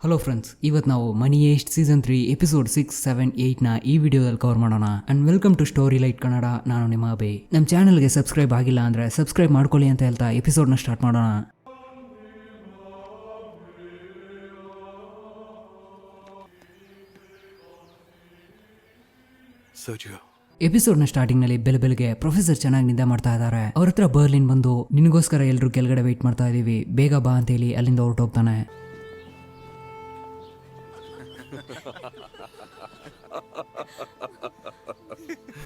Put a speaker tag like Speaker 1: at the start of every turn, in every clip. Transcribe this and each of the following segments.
Speaker 1: Hello friends, ಇವತ್ತು ನಾವು ಮನಿ ಏಸ್ಟ್ season 3 episode 6, 7, 8ನ ಈ ವಿಡಿಯೋದಲ್ಲಿ ಕವರ್ ಮಾಡೋಣ. And welcome to story light Kannada. ನಾನು ನಿಮ್ಮ ಅಭಿ. ನಮ್ಮ ಚಾನಲ್ಗೆ ಸಬ್ಸ್ಕ್ರೈಬ್ ಆಗಿಲ್ಲ ಅಂದ್ರೆ ಸಬ್ಸ್ಕ್ರೈಬ್ ಮಾಡ್ಕೊಳ್ಳಿ ಅಂತ ಹೇಳ್ತಾ ಎಪಿಸೋಡ್ನ ಸ್ಟಾರ್ಟ್ ಮಾಡೋಣ. ಎಪಿಸೋಡ್ ನ ಸ್ಟಾರ್ಟಿಂಗ್ ನಲ್ಲಿ ಬೆಳಗ್ಗೆ ಪ್ರೊಫೆಸರ್ ಚೆನ್ನಾಗಿ ನಿದ್ದೆ ಮಾಡ್ತಾ ಇದ್ದಾರೆ. ಅವ್ರ ಹತ್ರ ಬರ್ಲಿನ್ ಬಂದು ನಿನಗೋಸ್ಕರ ಎಲ್ಲರೂ ಕೆಳಗಡೆ ವೇಟ್ ಮಾಡ್ತಾ ಇದೀವಿ, ಬೇಗ ಬಾ ಅಂತ ಹೇಳಿ ಅಲ್ಲಿಂದ ಹೊರಟೋಗ್ತಾನೆ.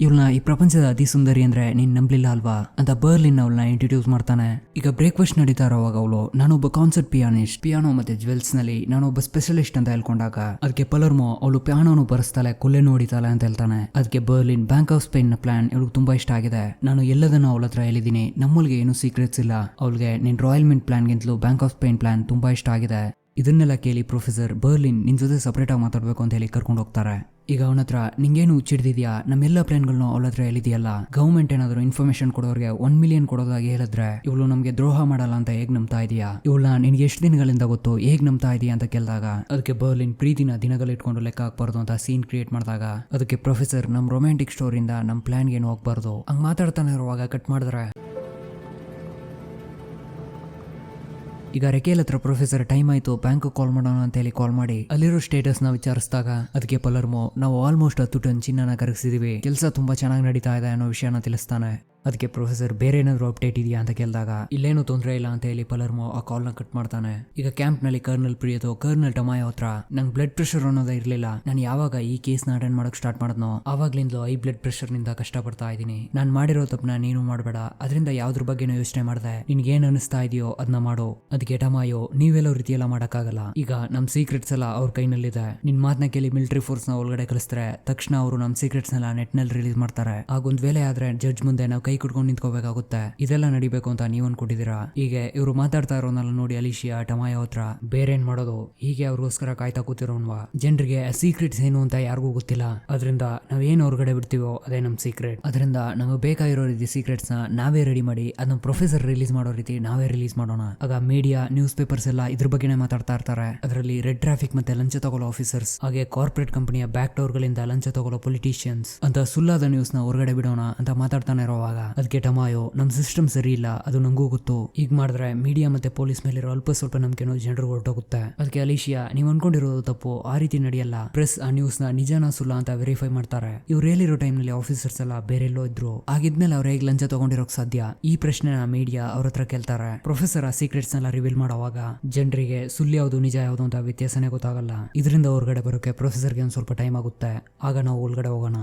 Speaker 1: ಇವಳನ್ನ ಈ ಪ್ರಪಂಚದ ಅತಿ ಸುಂದರಿ ಅಂದ್ರೆ ನೀನ್ ನಂಬಲಿಲ್ಲ ಅಲ್ವಾ ಅಂತ ಬರ್ಲಿನ್ ಅವಳನ್ನ ಇಂಟ್ರೊಡ್ಯೂಸ್ ಮಾಡ್ತಾನೆ. ಈಗ ಬ್ರೇಕ್ಫಾಸ್ಟ್ ನಡೀತಾ ಇರೋವಾಗ ಅವಳು ನಾನೊಬ್ಬ ಕಾನ್ಸರ್ಟ್ ಪಿಯಾನೋ ಮತ್ತೆ ಜ್ವೆಲ್ಸ್ ನಲ್ಲಿ ನಾನೊಬ್ಬ ಸ್ಪೆಷಲಿಸ್ಟ್ ಅಂತ ಹೇಳ್ಕೊಂಡಾಗ ಅದಕ್ಕೆ ಪಲರ್ಮೋ ಅವಳು ಪಿಯಾನೋನು ಬರೆಸ್ತಾಳೆ, ಕೊಲ್ಲೆ ನೋಡಿತಾಳೆ ಅಂತ ಹೇಳ್ತಾನೆ. ಅದಕ್ಕೆ ಬರ್ಲಿನ್ ಬ್ಯಾಂಕ್ ಆಫ್ ಸ್ಪೇನ್ ನ ಪ್ಲಾನ್ ಇವಳಿಗೆ ತುಂಬಾ ಇಷ್ಟ ಆಗಿದೆ, ನಾನು ಎಲ್ಲದನ್ನು ಅವಳ ಹತ್ರ ಹೇಳಿದೀನಿ, ನಮ್ಮಲ್ಗೆ ಏನು ಸೀಕ್ರೆಟ್ಸ್ ಇಲ್ಲ, ಅವಳಿಗೆ ನಿನ್ ರಾಯಲ್ ಮಿಂಟ್ ಪ್ಲಾನ್ ಗಿಂತಲೂ ಬ್ಯಾಂಕ್ ಆಫ್ ಸ್ಪೇನ್ ಪ್ಲಾನ್ ತುಂಬಾ ಇಷ್ಟ ಆಗಿದೆ. ಇದನ್ನೆಲ್ಲ ಕೇಳಿ ಪ್ರೊಫೆಸರ್ ಬರ್ಲಿನ್ ನಿನ್ ಜೊತೆ ಸಪರೇಟ್ ಆಗಿ ಮಾತಾಡ್ಬೇಕು ಅಂತ ಹೇಳಿ ಕರ್ಕೊಂಡು ಹೋಗ್ತಾರೆ. ಈಗ ಅವನ ಹತ್ರ ನಿಂಗೇನು ಹುಚ್ಚಿಡ್ದಿದ್ಯಾ, ನಮ್ಮೆಲ್ಲ ಪ್ಲಾನ್ಗಳನ್ನು ಅವಳ ಹತ್ರ ಹೇಳಿದ್ಯಲ್ಲ, ಗವರ್ಮೆಂಟ್ ಏನಾದ್ರು ಇನ್ಫಾರ್ಮೇಶನ್ ಕೊಡೋರಿಗೆ 1 ಮಿಲಿಯನ್ ಕೊಡೋದಾಗಿ ಹೇಳಿದ್ರೆ ಇವಳು ನಮ್ಗೆ ದ್ರೋಹ ಮಾಡಲ್ಲ ಅಂತ ಹೇಗ್ ನಂಬ್ತಾ ಇದೀಯಾ, ಇವಳನ್ನ ನಿನ್ಗೆ ಎಷ್ಟು ದಿನಗಳಿಂದ ಗೊತ್ತು, ಹೇಗ್ ನಂಬ್ತಾ ಇದೀಯಾ ಅಂತ ಕೇಳಿದಾಗ ಅದಕ್ಕೆ ಬರ್ಲಿನ್ ಪ್ರೀತಿನ ದಿನಗಳಿಟ್ಕೊಂಡು ಲೆಕ್ಕ ಹಾಕ್ಬಾರ್ದು ಅಂತ ಸೀನ್ ಕ್ರಿಯೇಟ್ ಮಾಡಿದಾಗ ಅದಕ್ಕೆ ಪ್ರೊಫೆಸರ್ ನಮ್ ರೊಮ್ಯಾಂಟಿಕ್ ಸ್ಟೋರಿಯಿಂದ ನಮ್ ಪ್ಲಾನ್ಗೆ ಏನು ಹೋಗ್ಬಾರ್ದು ಹಂಗ್ ಮಾತಾಡ್ತಾನೆ ಇರುವಾಗ ಕಟ್ ಮಾಡಿದ್ರೆ ಈಗ ರೆಕೇಲ್ ಹತ್ರ ಪ್ರೊಫೆಸರ್ ಟೈಮ್ ಆಯ್ತು ಬ್ಯಾಂಕ್ ಕಾಲ್ ಮಾಡೋಣ ಅಂತ ಹೇಳಿ ಕಾಲ್ ಮಾಡಿ ಅಲ್ಲಿರೋ ಸ್ಟೇಟಸ್ ನ ವಿಚಾರಿಸಿದಾಗ ಅದಕ್ಕೆ ಪಲರ್ಮೋ ನಾವು ಆಲ್ಮೋಸ್ಟ್ 10 ಟನ್ ಚಿನ್ನನ ಕರಗಿಸಿದೀವಿ, ಕೆಲಸ ತುಂಬಾ ಚೆನ್ನಾಗಿ ನಡೀತಾ ಇದೆ ಅನ್ನೋ ವಿಷಯನ ತಿಳಿಸ್ತಾನೆ. ಅದಕ್ಕೆ ಪ್ರೊಫೆಸರ್ ಬೇರೆ ಏನಾದ್ರು ಅಪ್ಡೇಟ್ ಇದೆಯಾ ಅಂತ ಕೇಳಿದಾಗ ಇಲ್ಲೇನು ತೊಂದರೆ ಇಲ್ಲ ಅಂತ ಹೇಳಿ ಪಲರ್ಮೋ ಆ ಕಾಲ್ ನ ಕಟ್ ಮಾಡ್ತಾನೆ. ಈಗ ಕ್ಯಾಂಪ್ ನಲ್ಲಿ ಕರ್ನಲ್ ಪ್ರಿಯತೋ ಕರ್ನಲ್ ಟಮಾಯೋ ಹತ್ರ ನಂಗೆ ಬ್ಲಡ್ ಪ್ರೆಷರ್ ಅನ್ನೋದೇ ಇರ್ಲಿಲ್ಲ, ನಾನು ಯಾವಾಗ ಈ ಕೇಸ್ ನ ಅಟೆಂಡ್ ಮಾಡಕ್ ಸ್ಟಾರ್ಟ್ ಮಾಡಿದ್ನೋ ಆವಾಗ್ಲಿಂದಲೂ ಐ ಬ್ಲಡ್ ಪ್ರೆಷರ್ ನಿಂದ ಕಷ್ಟಪಡ್ತಾ ಇದ್ದೀನಿ, ನಾನು ಮಾಡಿರೋ ತಪ್ಪನ ನೀನು ಮಾಡಬೇಡ, ಅದರಿಂದ ಯಾವ್ದ್ರ ಬಗ್ಗೆನೂ ಯೋಚನೆ ಮಾಡಿದೆ, ನಿನ್ಗೆ ಏನ್ ಅನಿಸ್ತಾ ಇದೆಯೋ ಅದನ್ನ ಮಾಡು. ಅದಕ್ಕೆ ಟಮಾಯೋ ನೀವೆಲ್ಲೋ ರೀತಿಯೆಲ್ಲ ಮಾಡಕ್ಕಾಗಲ್ಲ, ಈಗ ನಮ್ ಸೀಕ್ರೆಟ್ಸ್ ಎಲ್ಲ ಅವ್ರ ಕೈನಲ್ಲಿದೆ, ನಿನ್ ಮಾತನ್ನ ಕೇಳಿ ಮಿಲಿಟರಿ ಫೋರ್ಸ್ ನ ಒಳಗಡೆ ಕಳಿಸಿದ್ರೆ ತಕ್ಷಣ ಅವರು ನಮ್ ಸೀಕ್ರೆಟ್ಸ್ ನೆಲ್ಲ ನೆಟ್ ನಲ್ಲಿ ರಿಲೀಸ್ ಮಾಡ್ತಾರೆ, ಆಗೊಂದ್ ವೇಳೆ ಆದ್ರೆ ಜಡ್ಜ್ ಮುಂದೆ ನಾವು ಕೈ ಕುಟ್ಕೊಂಡು ನಿಂತ್ಕೋಬೇಕಾಗುತ್ತೆ, ಇದೆಲ್ಲ ನಡಿಬೇಕು ಅಂತ ನೀವ್ ಅನ್ಕೊಟ್ಟಿದ್ದೀರಾ. ಹೀಗೆ ಇವ್ರು ಮಾತಾಡ್ತಾ ಇರೋನೆಲ್ಲ ನೋಡಿ ಅಲಿಶಿಯಾ ಟಮಾಯೋ ಹತ್ರ ಬೇರೇನ್ ಮಾಡೋದು, ಹೀಗೆ ಅವ್ರಿಗೋಸ್ಕರ ಕಾಯ್ತಾ ಕೂತಿರೋನ್ವಾ, ಜನರಿಗೆ ಸೀಕ್ರೆಟ್ಸ್ ಏನು ಅಂತ ಯಾರಿಗೂ ಗೊತ್ತಿಲ್ಲ, ಅದರಿಂದ ನಾವೇನು ಹೊರಗಡೆ ಬಿಡ್ತೀವೋ ಅದೇ ನಮ್ ಸೀಕ್ರೆಟ್, ಅದರಿಂದ ನಮಗೆ ಬೇಕಾಗಿರೋ ರೀತಿ ಸೀಕ್ರೆಟ್ಸ್ ನ ನಾವೇ ರೆಡಿ ಮಾಡಿ ಅದನ್ನ ಪ್ರೊಫೆಸರ್ ರಿಲೀಸ್ ಮಾಡೋ ರೀತಿ ನಾವೇ ರಿಲೀಸ್ ಮಾಡೋಣ. ಆಗ ಮೀಡಿಯಾ ನ್ಯೂಸ್ ಪೇಪರ್ಸ್ ಎಲ್ಲ ಇದ್ರ ಬಗ್ಗೆನೇ ಮಾತಾಡ್ತಾ ಇರ್ತಾರೆ, ಅದರಲ್ಲಿ ರೆಡ್ ಟ್ರಾಫಿಕ್ ಮತ್ತೆ ಲಂಚ ತಗೊಳ್ಳೋ ಆಫೀಸರ್ಸ್ ಹಾಗೆ ಕಾರ್ಪೊರೇಟ್ ಕಂಪನಿಯ ಬ್ಯಾಕ್ ಡೋರ್ ಗಳಿಂದ ಲಂಚ ತಗೊಳ್ಳೋ ಪೊಲಿಟಿಷಿಯನ್ಸ್ ಅಂತ ಸುಳ್ಳಾದ ನ್ಯೂಸ್ ನ ಹೊರಗಡೆ ಬಿಡೋಣ ಅಂತ ಮಾತಾಡ್ತಾನೆ ಇರೋವಾಗ ಅದಕ್ಕೆ ಟಮಾಯೋ ನಮ್ ಸಿಸ್ಟಮ್ ಸರಿ ಇಲ್ಲ, ಅದು ನಂಗೂ ಗೊತ್ತು, ಈಗ ಮಾಡಿದ್ರೆ ಮೀಡಿಯಾ ಮತ್ತೆ ಪೊಲೀಸ್ ಮೇಲಿರೋ ಅಲ್ಪ ಸ್ವಲ್ಪ ನಂಬಿಕೆನೋ ಜನರು ಹೊರಟೋಗುತ್ತೆ. ಅದಕ್ಕೆ ಅಲಿಶಿಯಾ ನೀವ್ ಅನ್ಕೊಂಡಿರೋದು ತಪ್ಪು, ಆ ರೀತಿ ನಡೆಯಲ್ಲ, ಪ್ರೆಸ್ ಆ ನ್ಯೂಸ್ ನ ನಿಜಾನ ಸುಳ್ಳ ಅಂತ ವೆರಿಫೈ ಮಾಡ್ತಾರೆ, ಇವ್ರು ಹೇಳಿರೋ ಟೈಮ್ ನಲ್ಲಿ ಆಫೀಸರ್ಸ್ ಎಲ್ಲ ಬೇರೆಲ್ಲೋ ಇದ್ರು, ಆಗಿದ್ಮೇಲೆ ಅವ್ರು ಹೇಗ್ ಲಂಚ ತಗೊಂಡಿರೋಕ್ ಸಾಧ್ಯ, ಈ ಪ್ರಶ್ನೆನ ಮೀಡಿಯಾ ಅವ್ರ ಹತ್ರ ಕೇಳ್ತಾರೆ. ಪ್ರೊಫೆಸರ್ ಆ ಸೀಕ್ರೆಟ್ಸ್ ನೆಲ್ಲ ರಿವೀಲ್ ಮಾಡೋವಾಗ ಜನರಿಗೆ ಸುಳ್ಳು ಯಾವುದು ನಿಜ ಯಾವುದು ಅಂತ ವ್ಯತ್ಯಾಸನೇ ಗೊತ್ತಾಗಲ್ಲ, ಇದರಿಂದ ಹೊರಗಡೆ ಬರೋಕೆ ಪ್ರೊಫೆಸರ್ಗೆ ಒಂದ್ ಸ್ವಲ್ಪ ಟೈಮ್ ಆಗುತ್ತೆ. ಆಗ ನಾವು ಒಳಗಡೆ ಹೋಗೋಣ.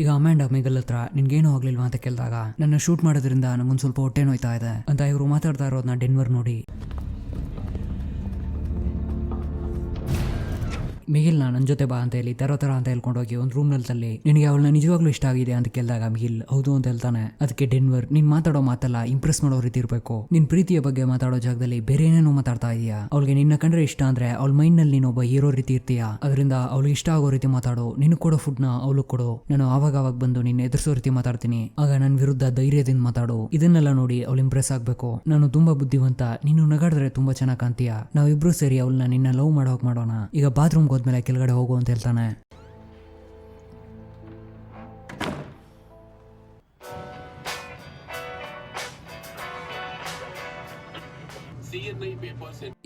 Speaker 1: ಈಗ ಅಮ್ಯಾಂಡ ಮೆಗಲ್ ಹತ್ರ ನಿನ್ಗೇನು ಆಗ್ಲಿಲ್ವಾ ಅಂತ ಕೇಳಿದಾಗ ನನ್ನ ಶೂಟ್ ಮಾಡೋದ್ರಿಂದ ನಂಗೊಂದ್ ಸ್ವಲ್ಪ ಹೊಟ್ಟೆ ನೋಯ್ತಾ ಇದೆ ಅಂತ ಇವರು ಮಾತಾಡ್ತಾ ಇರೋದನ್ನ ಡೆನ್ವರ್ ನೋಡಿ ಮಿಹಿಲ್ನ ನನ್ನ ಜೊತೆ ಬಾ ಅಂತ ಹೇಳಿ ತರ ಅಂತ ಹೇಳ್ಕೊಂಡೋಗಿ ಒಂದು ರೂಮ್ ನಲ್ಲಿ ತಲ್ಲಿ ನಿನಗೆ ಅವಳನ್ನ ನಿಜವಾಗ್ಲೂ ಇಷ್ಟ ಆಗಿದೆ ಅಂತ ಕೇಳಿದಾಗ ಮಿಹಿಲ್ ಹೌದು ಅಂತ ಹೇಳ್ತಾನೆ. ಅದಕ್ಕೆ ಡೆನ್ವರ್ ನೀನ್ ಮಾತಾಡೋ ಮಾತಲ್ಲ ಇಂಪ್ರೆಸ್ ಮಾಡೋ ರೀತಿ ಇರಬೇಕು, ನಿನ್ ಪ್ರೀತಿಯ ಬಗ್ಗೆ ಮಾತಾಡೋ ಜಾಗದಲ್ಲಿ ಬೇರೆ ಏನೇನೋ ಮಾತಾಡ್ತಾ ಇದೀಯಾ, ಅವಳಿಗೆ ನಿನ್ನ ಕಂಡ್ರೆ ಇಷ್ಟ ಅಂದ್ರೆ ಅವಳ ಮೈಂಡ್ ನಲ್ಲಿ ನೀನೊಬ್ಬ ಹೀರೋ ರೀತಿ ಇರ್ತೀಯಾ, ಅದರಿಂದ ಅವಳಿಗೆ ಇಷ್ಟ ಆಗೋ ರೀತಿ ಮಾತಾಡು, ನಿನ್ ಕೊಡೋ ಫುಡ್ ನ ಅವಳು ಕೊಡು, ನಾನು ಆವಾಗ ಬಂದು ನಿನ್ನ ಎದುರಿಸೋ ರೀತಿ ಮಾತಾಡ್ತೀನಿ, ಆಗ ನನ್ನ ವಿರುದ್ಧ ಧೈರ್ಯದಿಂದ ಮಾತಾಡು, ಇದನ್ನೆಲ್ಲ ನೋಡಿ ಅವಳು ಇಂಪ್ರೆಸ್ ಆಗ್ಬೇಕು, ನಾನು ತುಂಬಾ ಬುದ್ಧಿವಂತ, ನೀನು ನಗಾಡಿದ್ರೆ ತುಂಬಾ ಚೆನ್ನಾಗಿ ಕಾಣ್ತೀಯಾ, ನಾವಿಬ್ರು ಸೇರಿ ಅವಳನ್ನ ನಿನ್ನ ಲವ್ ಮಾಡೋಕ್ ಮಾಡೋಣ, ಈಗ ಬಾತ್ರೂಮ್ ಹೋದ್ಮೇಲೆ ಕೆಳಗಡೆ ಹೋಗು ಅಂತ ಹೇಳ್ತಾನೆ.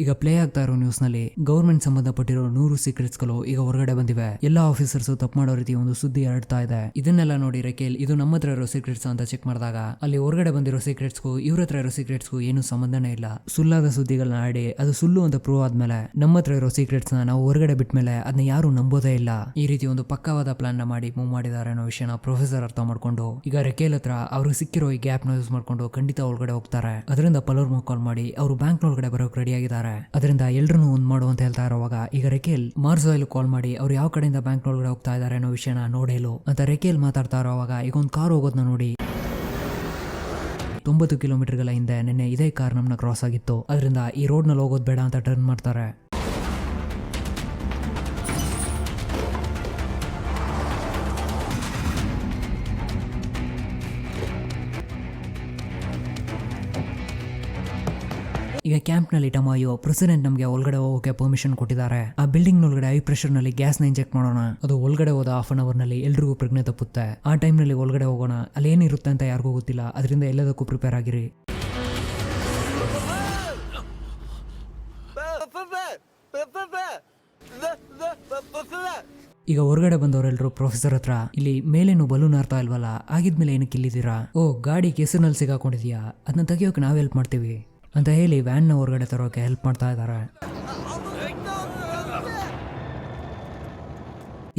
Speaker 1: ಈಗ ಪ್ಲೇ ಆಗ್ತಾ ಇರೋ ನ್ಯೂಸ್ ನಲ್ಲಿ ಗವರ್ಮೆಂಟ್ ಸಂಬಂಧಪಟ್ಟಿರೋ 100 ಸೀಕ್ರೆಟ್ಸ್ ಗಳು ಈಗ ಹೊರಗಡೆ ಬಂದಿವೆ. ಎಲ್ಲಾ ಆಫೀಸರ್ಸ್ ತಪ್ಪು ಮಾಡೋ ರೀತಿ ಒಂದು ಸುದ್ದಿ ಹರಡ್ತಾ ಇದೆ. ಇದನ್ನೆಲ್ಲ ನೋಡಿ ರೆಕೇಲ್ ಇದು ನಮ್ಮ ಹತ್ರ ಇರೋ ಸೀಕ್ರೆಟ್ಸ್ ಅಂತ ಚೆಕ್ ಮಾಡಿದಾಗ ಅಲ್ಲಿ ಹೊರಗಡೆ ಬಂದಿರೋ ಸೀಕ್ರೆಟ್ಸ್ಗೂ ಇವ್ರ ಹತ್ರ ಇರೋ ಸೀಕ್ರೆಟ್ಸ್ಗೂ ಏನು ಸಂಬಂಧನೇ ಇಲ್ಲ. ಸುಳ್ಳಾದ ಸುದ್ದಿಗಳನ್ನ ಆಡಿ ಅದು ಸುಳ್ಳು ಅಂತ ಪ್ರೂವ್ ಆದ್ಮೇಲೆ ನಮ್ಮ ಹತ್ರ ಇರೋ ಸೀಕ್ರೆಟ್ಸ್ ನಾವು ಹೊರಗಡೆ ಬಿಟ್ಮೇಲೆ ಅದನ್ನ ಯಾರು ನಂಬೋದೇ ಇಲ್ಲ. ಈ ರೀತಿ ಒಂದು ಪಕ್ಕವಾದ ಪ್ಲಾನ್ ನ ಮಾಡಿ ಮೂವ್ ಮಾಡಿದ್ದಾರೆ ಅನ್ನೋ ವಿಷಯನ ಪ್ರೊಫೆಸರ್ ಅರ್ಥ ಮಾಡ್ಕೊಂಡು ಈಗ ರೆಕೇಲ್ ಹತ್ರ ಅವ್ರಿಗೆ ಸಿಕ್ಕಿರೋ ಈ ಗ್ಯಾಪ್ ನ ಯೂಸ್ ಮಾಡ್ಕೊಂಡು ಖಂಡಿತ ಒಳಗಡೆ ಹೋಗ್ತಾರೆ. ಅದರಿಂದ ಪಲರ್ಮೋ ಕಾಲ್ ಮಾಡಿ ಅವರು ಬ್ಯಾಂಕ್ ಒಳಗಡೆ ಬರೋಕ್ ರೆಡಿ ಆಗಿದ್ದಾರೆ. ಅದರಿಂದ ಎಲ್ರನ್ನೂ ಒಂದ್ ಮಾಡು ಅಂತ ಹೇಳ್ತಾ ಇರೋವಾಗ ಈಗ ರೆಕೇಲ್ ಮಾರ್ಸಾಯಿಲ್ ಕಾಲ್ ಮಾಡಿ ಅವ್ರು ಯಾವ ಕಡೆಯಿಂದ ಬ್ಯಾಂಕ್ ಒಳಗಡೆ ಹೋಗ್ತಾ ಇದಾರೆ ಅನ್ನೋ ವಿಷಯನ ನೋಡೇಲು ಅಂತ ರೆಕೇಲ್ ಮಾತಾಡ್ತಾ ಇರೋವಾಗ ಈಗ ಒಂದು ಕಾರ್ ಹೋಗೋದನ್ನ ನೋಡಿ 90 ಕಿಲೋಮೀಟರ್ಗಳ ಹಿಂದೆ ನಿನ್ನೆ ಇದೇ ಕಾರ್ ನಮ್ಮನ್ನ ಕ್ರಾಸ್ ಆಗಿತ್ತು. ಅದರಿಂದ ಈ ರೋಡ್ ನಲ್ಲಿ ಹೋಗೋದು ಬೇಡ ಅಂತ ಟರ್ನ್ ಮಾಡ್ತಾರೆ. ಈಗ ಕ್ಯಾಂಪ್ ನಲ್ಲಿ ಟಮಾಯೋ ಪ್ರೆಸಿಡೆಂಟ್ ನಮಗೆ ಒಳಗಡೆ ಹೋಗೋಕೆ ಪರ್ಮಿಷನ್ ಕೊಟ್ಟಿದ್ದಾರೆ. ಆ ಬಿಲ್ಡಿಂಗ್ ಒಳಗಡೆ ಹೈ ಪ್ರೆಷರ್ ನಲ್ಲಿ ಗ್ಯಾಸ್ ನ ಇಂಜೆಕ್ಟ್ ಮಾಡೋಣ. ಅದು ಒಳಗಡೆ ಹೋದ ಹಾಫ್ ಅನ್ ಅವರ್ ನಲ್ಲಿ ಎಲ್ರಿಗೂ ಪ್ರಜ್ಞೆ ತಪ್ಪುತ್ತೆ. ಆ ಟೈಮ್ ನಲ್ಲಿ ಒಳಗಡೆ ಹೋಗೋಣ. ಅಲ್ಲಿ ಏನಿರುತ್ತೆ ಅಂತ ಯಾರಿಗೂ ಗೊತ್ತಿಲ್ಲ. ಅದರಿಂದ ಎಲ್ಲದಕ್ಕೂ ಪ್ರಿಪೇರ್ ಆಗಿರಿ. ಈಗ ಹೊರಗಡೆ ಬಂದವರೆಲ್ಲರೂ ಪ್ರೊಫೆಸರ್ ಹತ್ರ ಇಲ್ಲಿ ಮೇಲೇನು ಬಲೂನ್ ಅರ್ಥ ಇಲ್ವಲ್ಲ, ಆಗಿದ್ಮೇಲೆ ಏನಕ್ಕೆ ಇಲ್ಲಿದ್ದೀರಾ? ಓ ಗಾಡಿ ಕೆಸರಿನಲ್ಲಿ ಸಿಗಾಕೊಂಡಿದ್ಯಾ, ಅದನ್ನ ತೆಗಿಯೋಕೆ ನಾವು ಹೆಲ್ಪ್ ಮಾಡ್ತೀವಿ ಅಂತ ಹೇಳಿ ವ್ಯಾನ್ ನ ಹೊರಗಡೆ ತರೋಕೆ ಹೆಲ್ಪ್ ಮಾಡ್ತಾ ಇದ್ದಾರೆ.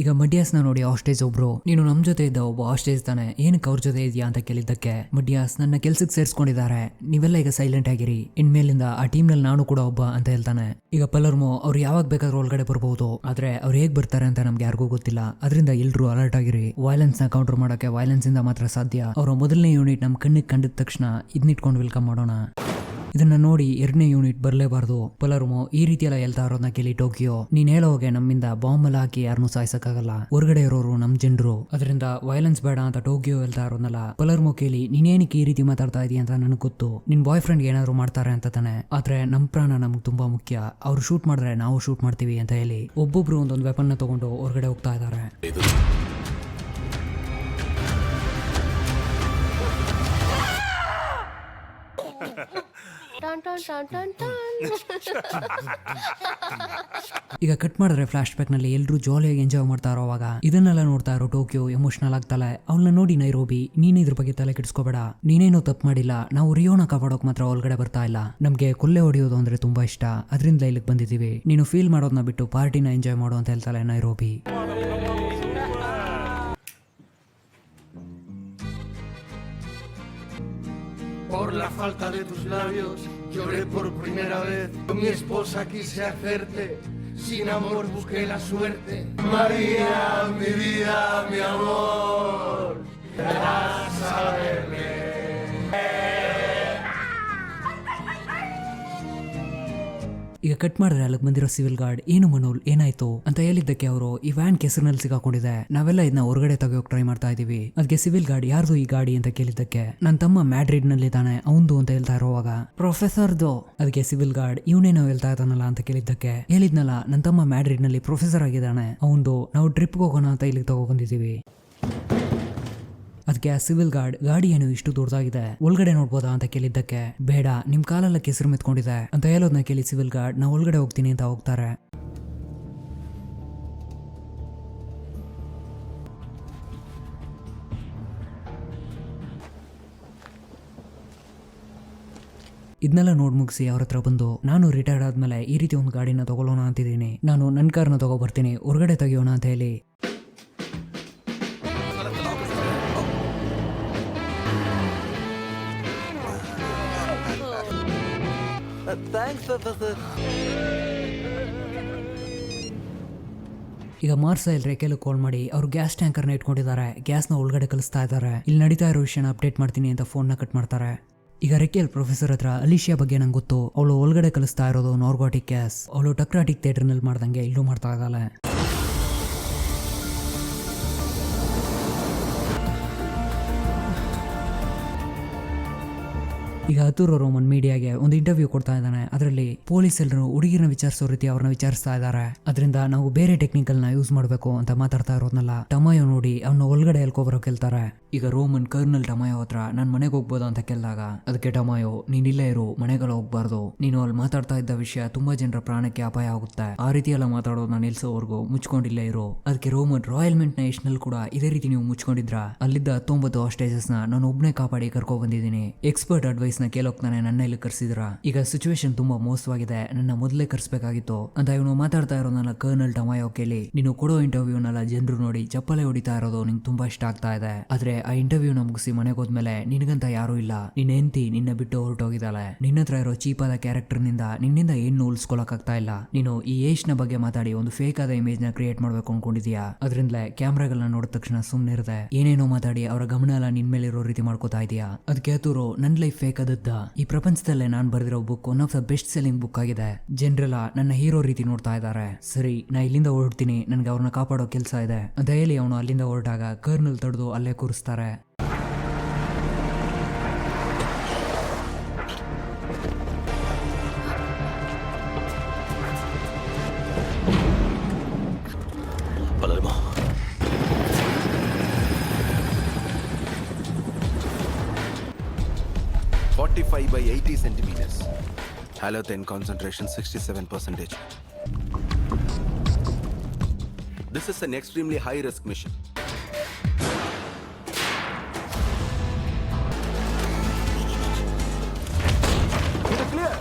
Speaker 1: ಈಗ ಮಡ್ಯಾಸ್ ನ ನೋಡಿ ಆಸ್ಟೇಜ್ ಒಬ್ರು, ನೀನು ನಮ್ ಜೊತೆ ಇದ್ದ ಒಬ್ಬ ಆಸ್ಟೇಜ್ ತಾನೆ, ಏನಕ್ಕೆ ಅವ್ರ ಜೊತೆ ಇದೆಯಾ ಅಂತ ಕೇಳಿದ್ದಕ್ಕೆ ಮಡ್ಯಾಸ್ ನನ್ನ ಕೆಲ್ಸಕ್ಕೆ ಸೇರಿಸ್ಕೊಂಡಿದ್ದಾರೆ, ನೀವೆಲ್ಲ ಈಗ ಸೈಲೆಂಟ್ ಆಗಿರಿ, ಇನ್ಮೇಲಿಂದ ಆ ಟೀಮ್ ನಲ್ಲಿ ನಾನು ಕೂಡ ಒಬ್ಬ ಅಂತ ಹೇಳ್ತಾನೆ. ಈಗ ಪಲರ್ಮೋ ಅವ್ರು ಯಾವಾಗ ಬೇಕಾದ್ರೂ ಒಳಗಡೆ ಬರಬಹುದು, ಆದ್ರೆ ಅವ್ರು ಹೇಗ್ ಬರ್ತಾರೆ ಅಂತ ನಮ್ಗೆ ಯಾರಿಗೂ ಗೊತ್ತಿಲ್ಲ. ಅದರಿಂದ ಎಲ್ರು ಅಲರ್ಟ್ ಆಗಿರಿ. ವೈಲೆನ್ಸ್ ನ ಕೌಂಟರ್ ಮಾಡೋಕೆ ವೈಲೆನ್ಸ್ ಇಂದ ಮಾತ್ರ ಸಾಧ್ಯ. ಅವರ ಮೊದಲನೇ ಯೂನಿಟ್ ನಮ್ ಕಣ್ಣಿಗೆ ಕಂಡಿದ ತಕ್ಷಣ ಇದನ್ನಿಟ್ಕೊಂಡು ವೆಲ್ಕಮ್ ಮಾಡೋಣ. ಇದನ್ನ ನೋಡಿ 2ನೇ ಯೂನಿಟ್ ಬರಲೇಬಾರ್ದು. ಪಲರ್ಮೋ ಈ ರೀತಿ ಎಲ್ಲ ಹೇಳ್ತಾ ಇರೋದನ್ನ ಕೇಳಿ ಟೋಕಿಯೋ, ನೀನ್ ಹೇಳೋಗೆ ನಮ್ಮಿಂದ ಬಾಂಬ್ ಎಲ್ಲ ಹಾಕಿ ಯಾರನ್ನೂ ಸಾಯಿಸಕ್ಕಾಗಲ್ಲ, ಹೊರಗಡೆ ಇರೋರು ನಮ್ ಜನರು, ಅದರಿಂದ ವೈಲೆನ್ಸ್ ಬೇಡ ಅಂತ ಟೋಕಿಯೋ ಹೇಳ್ತಾ ಇರೋನಲ್ಲ. ಪಲರ್ಮೋ ಕೇಳಿ ನೀನೇನಕ್ಕೆ ಈ ರೀತಿ ಮಾತಾಡ್ತಾ ಇದೀಯ ಅಂತ ನನಗೆ ಗೊತ್ತು, ನಿನ್ ಬಾಯ್ ಫ್ರೆಂಡ್ ಏನಾದ್ರು ಮಾಡ್ತಾರೆ ಅಂತ ತಾನೆ, ಆದ್ರೆ ನಮ್ ಪ್ರಾಣ ನಮ್ಗೆ ತುಂಬಾ ಮುಖ್ಯ, ಅವ್ರು ಶೂಟ್ ಮಾಡಿದ್ರೆ ನಾವು ಶೂಟ್ ಮಾಡ್ತೀವಿ ಅಂತ ಹೇಳಿ ಒಬ್ಬೊಬ್ರು ಒಂದೊಂದು ವೆಪನ್ ನ ತಗೊಂಡು ಹೊರಗಡೆ ಹೋಗ್ತಾ ಇದ್ದಾರೆ. ಈಗ ಕಟ್ ಮಾಡಿದ್ರೆ ಫ್ಲಾಶ್ ಬ್ಯಾಕ್ ನಲ್ಲಿ ಎಲ್ಲರೂ ಜಾಲಿಯಾಗಿ ಎಂಜಾಯ್ ಮಾಡ್ತಾ ಇರೋವಾಗ ಇದನ್ನೆಲ್ಲ ನೋಡ್ತಾ ಇರೋ ಟೋಕಿಯೋ ಎಮೋಷನಲ್ ಆಗ್ತಾಳೆ. ಅವಳನ್ನ ನೋಡಿ ನೈರೋಬಿ, ನೀನ್ ಇದ್ರ ಬಗ್ಗೆ ತಲೆ ಕೆಡಿಸ್ಕೋಬೇಡ, ನೀನೇನು ತಪ್ಪು ಮಾಡಿಲ್ಲ, ನಾವು ರಿಯೋನ ಕಾಪಾಡೋಕ್ ಮಾತ್ರ ಒಳಗಡೆ ಬರ್ತಾ ಇಲ್ಲ, ನಮ್ಗೆ ಕೊಲ್ಲೆ ಹೊಡೆಯೋದು ಅಂದ್ರೆ ತುಂಬಾ ಇಷ್ಟ, ಅದರಿಂದ ಇಲ್ಲಿಗೆ ಬಂದಿದ್ದೀವಿ, ನೀನು ಫೀಲ್ ಮಾಡೋದನ್ನ ಬಿಟ್ಟು ಪಾರ್ಟಿನ ಎಂಜಾಯ್ ಮಾಡು ಅಂತ ಹೇಳ್ತಾಳೆ Nairobi.
Speaker 2: Por la falta de tus labios lloré por primera vez. Con mi esposa quise hacerte, sin amor busqué la suerte. María, mi vida, mi amor, vas a verme.
Speaker 1: ಈಗ cut ಮಾಡಿದ್ರೆ ಅಲ್ಲಿಗೆ ಬಂದಿರೋ civil guard, ಏನು ಮನೋಲ್ ಏನಾಯ್ತು ಅಂತ ಹೇಳಿದ್ದಕ್ಕೆ ಅವರು ಈ ವ್ಯಾನ್ ಕೆಸರಿನಲ್ಲಿ ಸಿಗಾಕೊಂಡಿದೆ, ನಾವೆಲ್ಲ ಇದನ್ನ ಹೊರಗಡೆ ತೆಗೆಯೋಕೆ ಟ್ರೈ ಮಾಡ್ತಾ ಇದೀವಿ. ಅದಕ್ಕೆ ಸಿವಿಲ್ ಗಾರ್ಡ್ ಯಾರ್ದು ಈ ಗಾಡಿ ಅಂತ ಕೇಳಿದ್ದಕ್ಕೆ ನನ್ನ ತಮ್ಮ ಮ್ಯಾಡ್ರಿಡ್ ನಲ್ಲಿ ತಾನೆ ಅವಂದು ಅಂತ ಹೇಳ್ತಾ ಇರೋವಾಗ ಪ್ರೊಫೆಸರ್ದು, ಅದಕ್ಕೆ ಸಿವಿಲ್ ಗಾರ್ಡ್ ಇವನೇನೋ ಹೇಳ್ತಾ ಇದ್ದಾನಲ್ಲ ಅಂತ ಕೇಳಿದ್ದಕ್ಕೆ ಹೇಳಿದ್ನಲ್ಲ ನನ್ನ ತಮ್ಮ ಮ್ಯಾಡ್ರಿಡ್ ನಲ್ಲಿ ಪ್ರೊಫೆಸರ್ ಆಗಿದ್ದಾನೆ ಅವಂದು, ನಾವು ಟ್ರಿಪ್ ಹೋಗೋಣ ಅಂತ ಇಲ್ಲಿಗೆ ತಗೋ ಬಂದಿದ್ದೀವಿ. ಅದಕ್ಕೆ ಆ ಸಿವಿಲ್ ಗಾರ್ಡ್ ಗಾಡಿ ಏನು ಇಷ್ಟು ದೊಡ್ಡದಾಗಿದೆ ಒಳಗಡೆ ನೋಡ್ಬೋದಾ ಅಂತ ಕೇಳಿದ್ದಕ್ಕೆ ಬೇಡ ನಿಮ್ ಕಾಲೆಲ್ಲ ಕೆಸರು ಮೆತ್ಕೊಂಡಿದೆ ಅಂತ ಹೇಳೋದನ್ನ ಕೇಳಿ ಸಿವಿಲ್ ಗಾರ್ಡ್ ನಾ ಒಳಗಡೆ ಹೋಗ್ತೀನಿ ಅಂತ ಹೋಗ್ತಾರೆ. ಇದನ್ನೆಲ್ಲ ನೋಡ್ ಮುಗಿಸಿ ಅವ್ರ ಹತ್ರ ಬಂದು, ನಾನು ರಿಟೈರ್ಡ್ ಆದ್ಮೇಲೆ ಈ ರೀತಿ ಒಂದು ಗಾಡಿನ ತಗೊಳ್ಳೋಣ ಅಂತಿದ್ದೀನಿ, ನಾನು ನನ್ನ ಕಾರ್ನ ತಗೋ ಬರ್ತೀನಿ, ಹೊರಗಡೆ ತೆಗಿಯೋಣ ಅಂತ ಹೇಳಿ ಈಗ ಮಾರ್ಸೈಲ್ ರೇಖೆಲು ಕಾಲ್ ಮಾಡಿ ಅವ್ರು ಗ್ಯಾಸ್ ಟ್ಯಾಂಕರ್ ನ ಇಟ್ಕೊಂಡಿದ್ದಾರೆ, ಗ್ಯಾಸ್ ನ ಒಳಗಡೆ ಕಲಿಸ್ತಾ ಇದ್ದಾರೆ, ಇಲ್ಲಿ ನಡೀತಾ ಇರೋ ವಿಷಯನ ಅಪ್ಡೇಟ್ ಮಾಡ್ತೀನಿ ಅಂತ ಫೋನ್ ನ ಕಟ್ ಮಾಡ್ತಾರೆ. ಈಗ ರೆಕೇಲ್ ಪ್ರೊಫೆಸರ್ ಹತ್ರ ಅಲಿಶಿಯಾ ಬಗ್ಗೆ ನಂಗೆ ಗೊತ್ತು, ಅವಳು ಒಳಗಡೆ ಕಲಿಸ್ತಾ ಇರೋದು ನಾರ್ಗೋಟಿಕ್ ಗ್ಯಾಸ್, ಅವಳು ಟಕ್ರಾಟಿಕ್ ಥಿಯೇಟರ್ ನಲ್ಲಿ ಮಾಡ್ದಂಗೆ ಇಲ್ಲೂ ಮಾಡ್ತಾ ಇದ್ದಾಳೆ. ಈಗ ಅತುರೋ ರೋಮನ್ ಮೀಡಿಯಾಗೆ ಒಂದು ಇಂಟರ್ವ್ಯೂ ಕೊಡ್ತಾ ಇದ್ದಾನೆ. ಅದರಲ್ಲಿ ಪೊಲೀಸ್ ಎಲ್ಲರೂ ಹುಡುಗಿರನ್ನ ವಿಚಾರಿಸೋ ರೀತಿ ಅವ್ರನ್ನ ವಿಚಾರಿಸ್ತಾ ಇದ್ದಾರೆ, ಅದರಿಂದ ನಾವು ಬೇರೆ ಟೆಕ್ನಿಕಲ್ ನ ಯೂಸ್ ಮಾಡಬೇಕು ಅಂತ ಮಾತಾಡ್ತಾ ಇರೋದ್ನಲ್ಲ. ಟಮಾಯೋ ನೋಡಿ ಅವನ್ನ ಒಳಗಡೆ ಎಲ್ಕೊಬರೋಕೆ ಹೇಳ್ತಾರೆ. ಈಗ ರೋಮನ್ ಕರ್ನಲ್ ಟಮಾಯೋ ಹತ್ರ ನಾನು ಮನೆಗೆ ಹೋಗ್ಬೋದಾ ಅಂತ ಕೇಳಿದಾಗ ಅದಕ್ಕೆ ಟಮಾಯೋ ನೀನ್ ಇಲ್ಲೇ ಇರು, ಮನೆಗೆಲ್ಲ ಹೋಗ್ಬಾರ್ದು, ನೀನು ಅಲ್ಲಿ ಮಾತಾಡ್ತಾ ಇದ್ದ ವಿಷಯ ತುಂಬಾ ಜನರ ಪ್ರಾಣಕ್ಕೆ ಅಪಾಯ ಆಗುತ್ತೆ, ಆ ರೀತಿ ಎಲ್ಲ ಮಾತಾಡೋದನ್ನ ನಿಲ್ಸೋವರೆಗೂ ಮುಚ್ಕೊಂಡಿಲ್ಲೇ ಇರು. ಅದಕ್ಕೆ ರೋಮನ್ ರಾಯಲ್ ಮೆಂಟ್ ನ ನಲ್ಲಿ ಕೂಡ ಇದೇ ರೀತಿ ನೀವು ಮುಚ್ಕೊಂಡಿದ್ರ ಅಲ್ಲಿದ್ದ 19 ಹಾಸ್ಟೇಜಸ್ ನಾನು ಒಬ್ನೇ ಕಾಪಾಡಿ ಕರ್ಕೊ ಬಂದಿದ್ದೀನಿ, ಎಕ್ಸ್ಪರ್ಟ್ ಅಡ್ವೈಸ್ ನ ಕೇಳೋಕ್ತಾನೆ ನನ್ನ ಇಲ್ಲಿ ಕರ್ಸಿದ್ರ, ಈಗ ಸಿಚುವೇಶನ್ ತುಂಬಾ ಮೋಸವಾಗಿದೆ, ನನ್ನ ಮೊದಲೇ ಕರ್ಸ್ಬೇಕಾಗಿತ್ತು ಅಂತ ಇವನು ಮಾತಾಡ್ತಾ ಇರೋದನ್ನ ಕರ್ನಲ್ ಟಮಾಯೋ ಕೇಳಿ ನೀನು ಕೊಡೋ ಇಂಟರ್ವ್ಯೂನೆಲ್ಲ ಜನರು ನೋಡಿ ಚಪ್ಪಲೆ ಹೊಡಿತಾ ಇರೋದು ನಿಂಗೆ ತುಂಬಾ ಇಷ್ಟ ಆಗ್ತಾ ಇದೆ, ಆದ್ರೆ ಆ ಇಂಟರ್ವ್ಯೂನ ಮುಗಿಸಿ ಮನೆಗೆ ಹೋದ್ಮೇಲೆ ನಿನಗಂತ ಯಾರು ಇಲ್ಲ, ನಿನ್ನ ಹೆಂಡತಿ ನಿನ್ನ ಬಿಟ್ಟು ಹೊರಟೋಗಿದ್ದಾಳೆ, ನಿನ್ನ ಹತ್ರ ಇರೋ ಚೀಪಾದ ಕ್ಯಾರೆಕ್ಟರ್ ನಿನ್ನಿಂದ ಏನು ಉಳಿಸ್ಕೊಳಕ್ ಆಗ್ತಾ ಇಲ್ಲ, ನೀನು ಈ ಏಜ್ ನ ಬಗ್ಗೆ ಮಾತಾಡಿ ಒಂದು ಫೇಕ್ ಆದ ಇಮೇಜ್ ನ ಕ್ರಿಯೇಟ್ ಮಾಡ್ಬೇಕು ಅನ್ಕೊಂಡಿದ್ಯಾ, ಅದರಿಂದಲೇ ಕ್ಯಾಮ್ರಾಗಳನ್ನ ನೋಡಿದ ತಕ್ಷಣ ಸುಮ್ನೆ ಇರದೆ ಏನೇನೋ ಮಾತಾಡಿ ಅವರ ಗಮನ ಎಲ್ಲ ನಿನ್ ಮೇಲೆ ಇರೋ ರೀತಿ ಮಾಡ್ಕೋತಾ ಇದೀಯಾ. ಅದಕ್ಕೆ ಆತೂರು ನನ್ ಲೈಫ್ ಫೇಕ್ ಆದದ್ದ, ಈ ಪ್ರಪಂಚದಲ್ಲೇ ನಾನ್ ಬರೆದಿರೋ book one of the best selling book ಆಗಿದೆ, ಜನರೆಲ್ಲ ನನ್ನ ಹೀರೋ ರೀತಿ ನೋಡ್ತಾ ಇದ್ದಾರೆ, ಸರಿ ನಾ ಇಲ್ಲಿಂದ ಹೊರಡ್ತೀನಿ, ನನ್ಗೆ ಅವ್ರನ್ನ ಕಾಪಾಡೋ ಕೆಲಸ ಇದೆ ಅಂತ ಹೇಳಿ ಅವನು ಅಲ್ಲಿಂದ ಹೊರಟಾಗ ಕರ್ನಲ್ ತಡೆದು ಅಲ್ಲೇ ಕೂರಿಸ್ತಾರೆ.
Speaker 3: Palermo.
Speaker 4: 45/80 centimeters. Halothane concentration 67%. This is an extremely high-risk mission. Clear.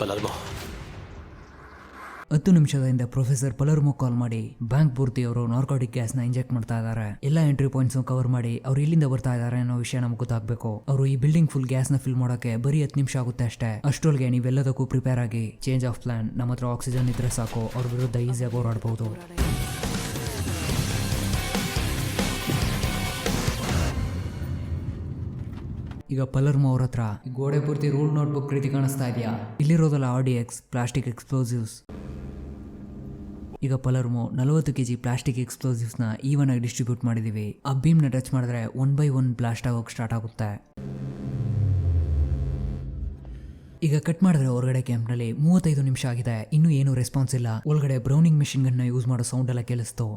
Speaker 3: Palermo.
Speaker 1: 10 ನಿಮಿಷದ ಹಿಂದೆ ಪ್ರೊಫೆಸರ್ ಪಲರ್ಮೋ ಕಾಲ್ ಮಾಡಿ ಬ್ಯಾಂಕ್ ಪೂರ್ತಿ ಅವರು ನಾರ್ಕೋಟಿಕ್ ಗ್ಯಾಸ್ ನ ಇಂಜೆಕ್ಟ್ ಮಾಡ್ತಾ ಇದ್ದಾರೆ, ಎಲ್ಲ ಎಂಟ್ರಿ ಪಾಯಿಂಟ್ಸ್ ಕವರ್ ಮಾಡಿ ಅವ್ರು ಇಲ್ಲಿಂದ ಬರ್ತಾ ಇದ್ದಾರೆ ಅನ್ನೋ ವಿಷಯ ನಮ್ಗೆ ಗೊತ್ತಾಗಬೇಕು. ಅವರು ಈ ಬಿಲ್ಡಿಂಗ್ ಫುಲ್ ಗ್ಯಾಸ್ ನ ಫಿಲ್ ಮಾಡೋಕೆ ಬರೀ 10 ನಿಮಿಷ ಆಗುತ್ತೆ ಅಷ್ಟೇ. ಅಷ್ಟೊಳಗೆ ನೀವೆಲ್ಲದಕ್ಕೂ ಪ್ರಿಪೇರ್ ಆಗಿ ಚೇಂಜ್ ಆಫ್ ಪ್ಲಾನ್, ನಮ್ಮ ಹತ್ರ ಆಕ್ಸಿಜನ್ ಇದ್ರೆ ಸಾಕು ಅವ್ರ ವಿರುದ್ಧ ಈಸಿಯಾಗಿ ಹೋರಾಡಬಹುದು. ಈಗ ಪಲರ್ಮೋ ಅವ್ರ ಹತ್ರ ಗೋಡೆ ಪೂರ್ತಿ ರೂಲ್ ನೋಟ್ಬುಕ್ ರೀತಿ ಕಾಣಿಸ್ತಾ ಇದೆಯಾ, ಇಲ್ಲಿರೋದಲ್ಲ RDX ಪ್ಲಾಸ್ಟಿಕ್ ಎಕ್ಸ್ಪ್ಲೋಸಿವ್ಸ್. ಈಗ ಪಲರ್ಮೋ 40 kg ಪ್ಲಾಸ್ಟಿಕ್ ಎಕ್ಸ್ಪ್ಲೋಸಿವ್ಸ್ ನ ಈವನ್ ಆಗಿ ಡಿಸ್ಟ್ರಿಬ್ಯೂಟ್ ಮಾಡಿದೀವಿ, ಆ ಬೀಮ್ ನ ಟಚ್ ಮಾಡಿದ್ರೆ 1 by 1 ಬ್ಲಾಸ್ಟ್ ಆಗೋಕೆ ಸ್ಟಾರ್ಟ್ ಆಗುತ್ತೆ. ಈಗ ಕಟ್ ಮಾಡಿದ್ರೆ ಹೊರಗಡೆ ಕ್ಯಾಂಪ್ ನಲ್ಲಿ 35 ನಿಮಿಷ ಆಗಿದೆ, ಇನ್ನೂ ಏನು ರೆಸ್ಪಾನ್ಸ್ ಇಲ್ಲ. ಒಳಗಡೆ ಬ್ರೌನಿಂಗ್ ಮೆಷಿನ್ ಗನ್ ನ ಯೂಸ್ ಮಾಡೋ ಸೌಂಡ್ ಎಲ್ಲ ಕೇಳಿಸ್ತು.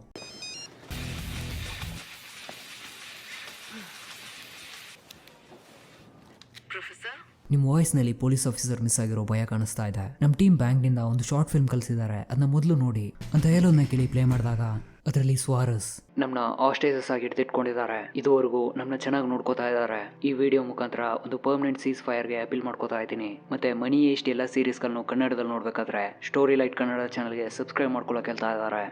Speaker 1: ನಿಮ್ಮ ವಾಯ್ಸ್ ನಲ್ಲಿ ಪೊಲೀಸ್ ಆಫೀಸರ್ ಮಿಸ್ ಆಗಿರೋ ಭಯ ಕಾಣಿಸ್ತಾ ಇದೆ. ನಮ್ಮ ಟೀಮ್ ಬ್ಯಾಂಕ್ ನಿಂದ ಒಂದು ಶಾರ್ಟ್ ಫಿಲ್ಮ್ ಕಳಿಸಿದ್ದಾರೆ, ಅದನ್ನ ಮೊದಲು ನೋಡಿ ಅಂತ ಹೇಳೋದನ್ನ ಕೇಳಿ ಪ್ಲೇ ಮಾಡಿದಾಗ ಅದರಲ್ಲಿ ಸ್ವಾರಸ್ ನಮ್ಮನ್ನ ಆಸ್ಟೇಜಸ್ ಆಗಿ ಹಿಡಿದಿಟ್ಕೊಂಡಿದ್ದಾರೆ, ಇದುವರೆಗೂ ನಮ್ಮನ್ನ ಚೆನ್ನಾಗಿ ನೋಡ್ಕೋತಾ ಇದ್ದಾರೆ. ಈ ವಿಡಿಯೋ ಮುಖಾಂತರ ಒಂದು ಪರ್ಮನೆಂಟ್ ಸೀಸ್ ಫೈರ್ಗೆ ಅಪೀಲ್ ಮಾಡ್ಕೋತಾ ಇದ್ದೀನಿ. ಮತ್ತೆ ಮನಿ ಈಸ್ಟ್ ಎಲ್ಲ ಸೀರೀಸ್ಗಳನ್ನು ಕನ್ನಡದಲ್ಲಿ ನೋಡ್ಬೇಕಾದ್ರೆ ಸ್ಟೋರಿ ಲೈಟ್ ಕನ್ನಡ ಚಾನಲ್ಗೆ ಸಬ್ಸ್ಕ್ರೈಬ್ ಮಾಡ್ಕೊಳ್ಳೋಕೆ ಹೇಳ್ತಾ ಇದ್ದಾರೆ.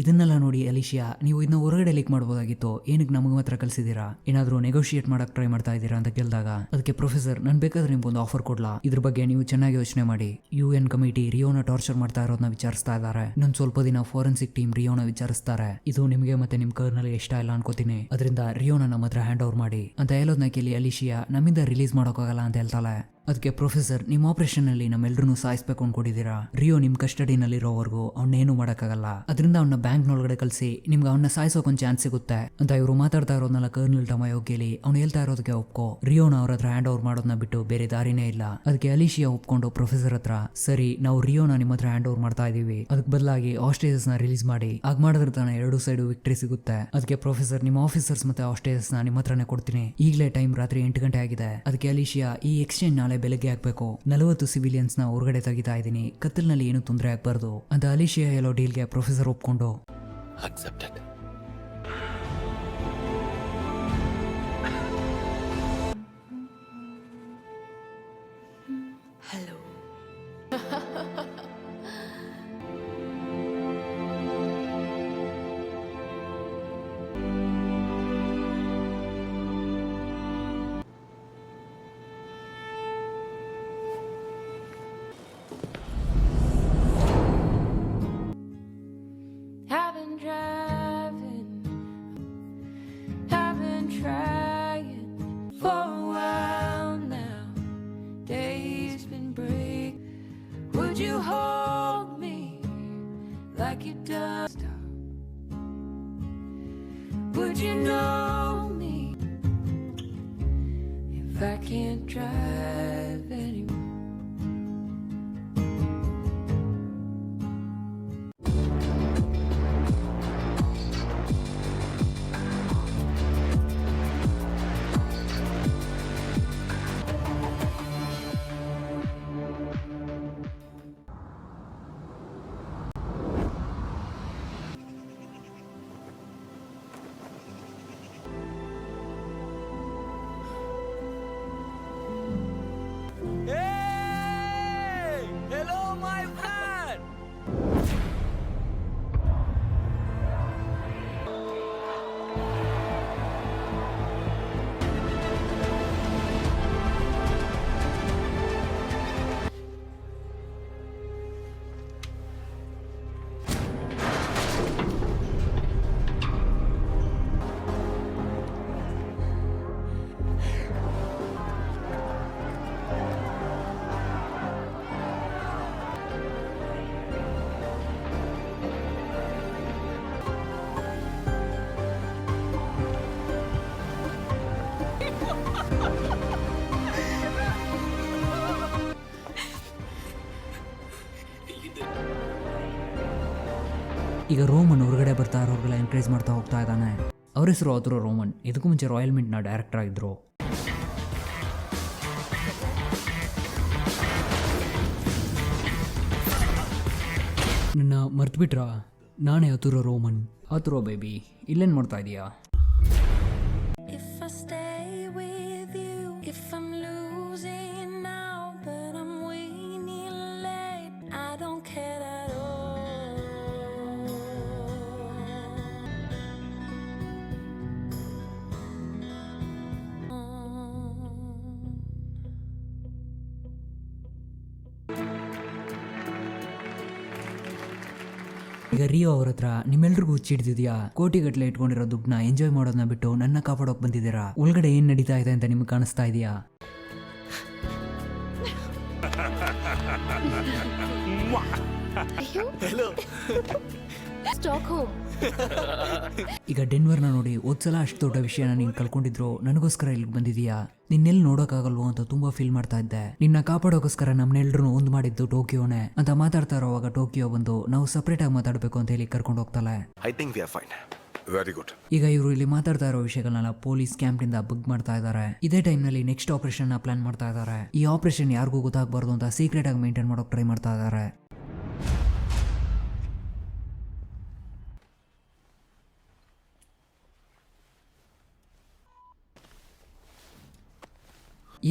Speaker 1: ಇದನ್ನೆಲ್ಲ ನೋಡಿ ಅಲಿಶಿಯಾ, ನೀವು ಇದನ್ನ ಹೊರಗಡೆ ಲೀಕ್ ಮಾಡಬಹುದಾಗಿತ್ತು, ಏನಕ್ಕೆ ನಮಗೆ ಮಾತ್ರ ಕಳಿಸಿದೀರಾ, ಏನಾದರೂ ನೆಗೋಷಿಯೇಟ್ ಮಾಡಕ್ ಟ್ರೈ ಮಾಡ್ತಾ ಇದ್ದೀರಾ ಅಂತ ಕೇಳಿದಾಗ ಅದಕ್ಕೆ ಪ್ರೊಫೆಸರ್ ನಾನು ಬೇಕಾದ್ರೆ ನಿಮ್ಗೊಂದು ಆಫರ್ ಕೊಡ್ಲಾ, ಇದ್ರ ಬಗ್ಗೆ ನೀವು ಚೆನ್ನಾಗಿ ಯೋಚನೆ ಮಾಡಿ. UN ಕಮಿಟಿ ರಿಯೋನ ಟಾರ್ಚರ್ ಮಾಡ್ತಾ ಇರೋದನ್ನ ವಿಚಾರಿಸ್ತಾ ಇದ್ದಾರೆ, ಇನ್ನೊಂದು ಸ್ವಲ್ಪ ದಿನ ಫೋರೆನ್ಸಿಕ್ ಟೀಮ್ ರಿಯೋನ ವಿಚಾರಿಸ್ತಾರೆ. ಇದು ನಿಮಗೆ ಮತ್ತೆ ನಿಮ್ ಕರ್ನಲ್ಲಿ ಇಷ್ಟ ಇಲ್ಲ ಅನ್ಕೋತೀನಿ, ಅದರಿಂದ ರಿಯೋನ ನಮ್ಮ ಹತ್ರ ಹ್ಯಾಂಡ್ ಓವರ್ ಮಾಡಿ ಅಂತ ಹೇಳೋದನ್ನ ಕೇಳಿ ಅಲಿಶಿಯಾ ನಮ್ಮಿಂದ ರಿಲೀಸ್ ಮಾಡೋಕ್ಕಾಗಲ್ಲ ಅಂತ ಹೇಳ್ತಾಳೆ. ಅದಕ್ಕೆ ಪ್ರೊಫೆಸರ್ ನಿಮ್ಮ ಆಪರೇಷನ್ ನಲ್ಲಿ ನಮ್ಮೆಲ್ಲರೂ ಸಾಯಿಸ್ಬೇಕು ಅನ್ಕೊಂಡಿದ್ದೀರಾ, ರಿಯೋ ನಿಮ್ ಕಸ್ಟಡಿನಲ್ಲಿರೋವರೆಗೂ ಅವನ್ನೇನು ಮಾಡೋಕ್ಕಾಗಲ್ಲ, ಅದರಿಂದ ಅವನ್ನ ಬ್ಯಾಂಕ್ ನೊಳಗಡೆ ಕಳಿಸಿ ನಿಮ್ಗೆ ಅವನ್ನ ಸಾಯಿಸೋಕೆ ಒಂದು ಚಾನ್ಸ್ ಸಿಗುತ್ತೆ ಅಂತ ಇವರು ಮಾತಾಡ್ತಾ ಇರೋದನ್ನೆಲ್ಲ ಕರ್ನಲ್ ಟಮಾಯೋ ಕೇಳಿ ಅವ್ನು ಹೇಳ್ತಾ ಇರೋದಕ್ಕೆ ಒಪ್ಕೋ, ರಿಯೋನ ಅವ್ರ ಹತ್ರ ಹ್ಯಾಂಡ್ ಓವರ್ ಮಾಡೋದನ್ನ ಬಿಟ್ಟು ಬೇರೆ ದಾರಿನೇ ಇಲ್ಲ. ಅದಕ್ಕೆ ಅಲಿಶಿಯಾ ಒಪ್ಕೊಂಡು ಪ್ರೊಫೆಸರ್ ಹತ್ರ ಸರಿ ನಾವು ರಿಯೋನ ನಿಮ್ಮ ಹತ್ರ ಹ್ಯಾಂಡ್ ಓವರ್ ಮಾಡ್ತಾ ಇದೀವಿ, ಅದಕ್ಕೆ ಬದಲಾಗಿ ಆಸ್ಟೇಜಸ್ ನ ರಿಲೀಸ್ ಮಾಡಿ, ಆಗ ಮಾಡಿದ್ರೆ ತಾನೆ ಎರಡು ಸೈಡ್ ವಿಕ್ಟರಿ ಸಿಗುತ್ತೆ. ಅದಕ್ಕೆ ಪ್ರೊಫೆಸರ್ ನಿಮ್ಮ ಆಫೀಸರ್ಸ್ ಮತ್ತೆ ಆಸ್ಟೇಜಸ್ ನ ನಿಮ್ಮ ಹತ್ರನೇ ಕೊಡ್ತೀನಿ, ಈಗಲೇ ಟೈಮ್ ರಾತ್ರಿ 8 ಗಂಟೆ ಆಗಿದೆ. ಅದಕ್ಕೆ ಅಲಿಶಿಯಾ ಈ ಎಕ್ಸ್ಚೇಂಜ್ ನಾಳೆ ಬೆಳಗ್ಗೆ ಆಗ್ಬೇಕು, 40 ಸಿವಿಲಿಯನ್ಸ್ ನ ಹೊರಗಡೆ ತೆಗಿತಾ ಇದ್ದೀನಿ, ಕತ್ತಲ್ನಲ್ಲಿ ಏನು ತೊಂದರೆ ಆಗ್ಬಾರ್ದು ಅಂತ ಅಲಿಶಿಯಾ ಹೇಳೋ ಡೀಲ್ಗೆ ಪ್ರೊಫೆಸರ್ ಒಪ್ಕೊಂಡು
Speaker 3: Accepted.
Speaker 5: Hello. I've been driving I can't drive anymore.
Speaker 1: ಈಗ ರೋಮನ್ ಹೊರಗಡೆ ಬರ್ತಾ ಇರೋರ್ಗೆಲ್ಲ ಎನ್ಕರೇಜ್ ಮಾಡ್ತಾ ಹೋಗ್ತಾ ಇದ್ದಾನೆ. ಅವ್ರ ಹೆಸರು ಆತುರೋ ರೋಮನ್. ಇದಕ್ಕೂ ಮುಂಚೆ ರಾಯಲ್ ಮಿಂಟ್ನ ಡೈರೆಕ್ಟರ್ ಆಗಿದ್ರು. ನನ್ನ ಮರ್ತ್ಬಿಟ್ರಾ? ನಾನೇ ಆತುರೋ ರೋಮನ್. ಆತುರೋ ಬೇಬಿ, ಇಲ್ಲೇನು ಮಾಡ್ತಾ ಇದೀಯಾ?
Speaker 5: If I stay with you, if I'm losing now, but I'm winning late, I don't care at all.
Speaker 1: ಈಗ ರಿಯೋ ಅವ್ರ ಹತ್ರ ನಿಮ್ಮೆಲ್ರಿಗೂ ಹುಚ್ಚಿಡ್ದಿದ್ಯಾ? ಕೋಟಿಗಟ್ಟಲೆ ಇಟ್ಕೊಂಡಿರೋ ದುಡ್ಡನ್ನ ಎಂಜಾಯ್ ಮಾಡೋದನ್ನ ಬಿಟ್ಟು ನನ್ನ ಕಾಪಾಡೋಕ್ ಬಂದಿದ್ದೀರಾ. ಒಳಗಡೆ ಏನ್ ನಡೀತಾ ಇದೆ ಅಂತ ನಿಮ್ಗೆ ಕಾಣಿಸ್ತಾ ಇದೆಯಾ?
Speaker 6: Stockholm.
Speaker 1: ಈಗ ಡೆನ್ವರ್ನ ನೋಡಿ ಹೋದ್ಸಲ ಅಷ್ಟು ದೊಡ್ಡ ವಿಷಯನ ನೀನು ಕಳ್ಕೊಂಡಿದ್ರು, ನನಗೋಸ್ಕರ ಇಲ್ಲಿಗೆ ಬಂದಿದೀಯಾ? ನಿನ್ನೆಲ್ಲಿ ನೋಡೋಕ್ಕಾಗಲ್ವೋ ಅಂತ ತುಂಬಾ ಫೀಲ್ ಮಾಡ್ತಾ ಇದ್ದೆ. ನಿನ್ನ ಕಾಪಾಡೋಕೋಸ್ಕರ ನಮ್ಮನ್ನೆಲ್ಲರೂ ಒಂದು ಮಾಡಿದ್ದು ಟೋಕಿಯೋನೇ ಅಂತ ಮಾತಾಡ್ತಾ ಇರೋವಾಗ ಟೋಕಿಯೋ ಬಂದು ನಾವು ಸಪ್ರೇಟ್ ಆಗಿ ಮಾತಾಡಬೇಕು ಅಂತ ಹೇಳಿ ಕರ್ಕೊಂಡು ಹೋಗ್ತಾಳೆ.
Speaker 4: I think we are fine. Very good.
Speaker 1: ಈಗ ಇವರು ಇಲ್ಲಿ ಮಾತಾಡ್ತಾ ಇರೋ ವಿಷಯಗಳನ್ನೆಲ್ಲ ಪೊಲೀಸ್ ಕ್ಯಾಂಪ್ನಿಂದ ಬಗ್ ಮಾಡ್ತಾ ಇದ್ದಾರೆ. ಇದೇ ಟೈಮ್ನಲ್ಲಿ ನೆಕ್ಸ್ಟ್ ಆಪರೇಷನ್ ಪ್ಲಾನ್ ಮಾಡ್ತಾ ಇದ್ದಾರೆ. ಈ ಆಪರೇಷನ್ ಯಾರಿಗೂ ಗೊತ್ತಾಗಬಾರ್ದು ಅಂತ ಸೀಕ್ರೆಟ್ ಆಗಿ ಮೇಂಟೈನ್ ಮಾಡೋಕೆ ಟ್ರೈ ಮಾಡ್ತಾ ಇದ್ದಾರೆ.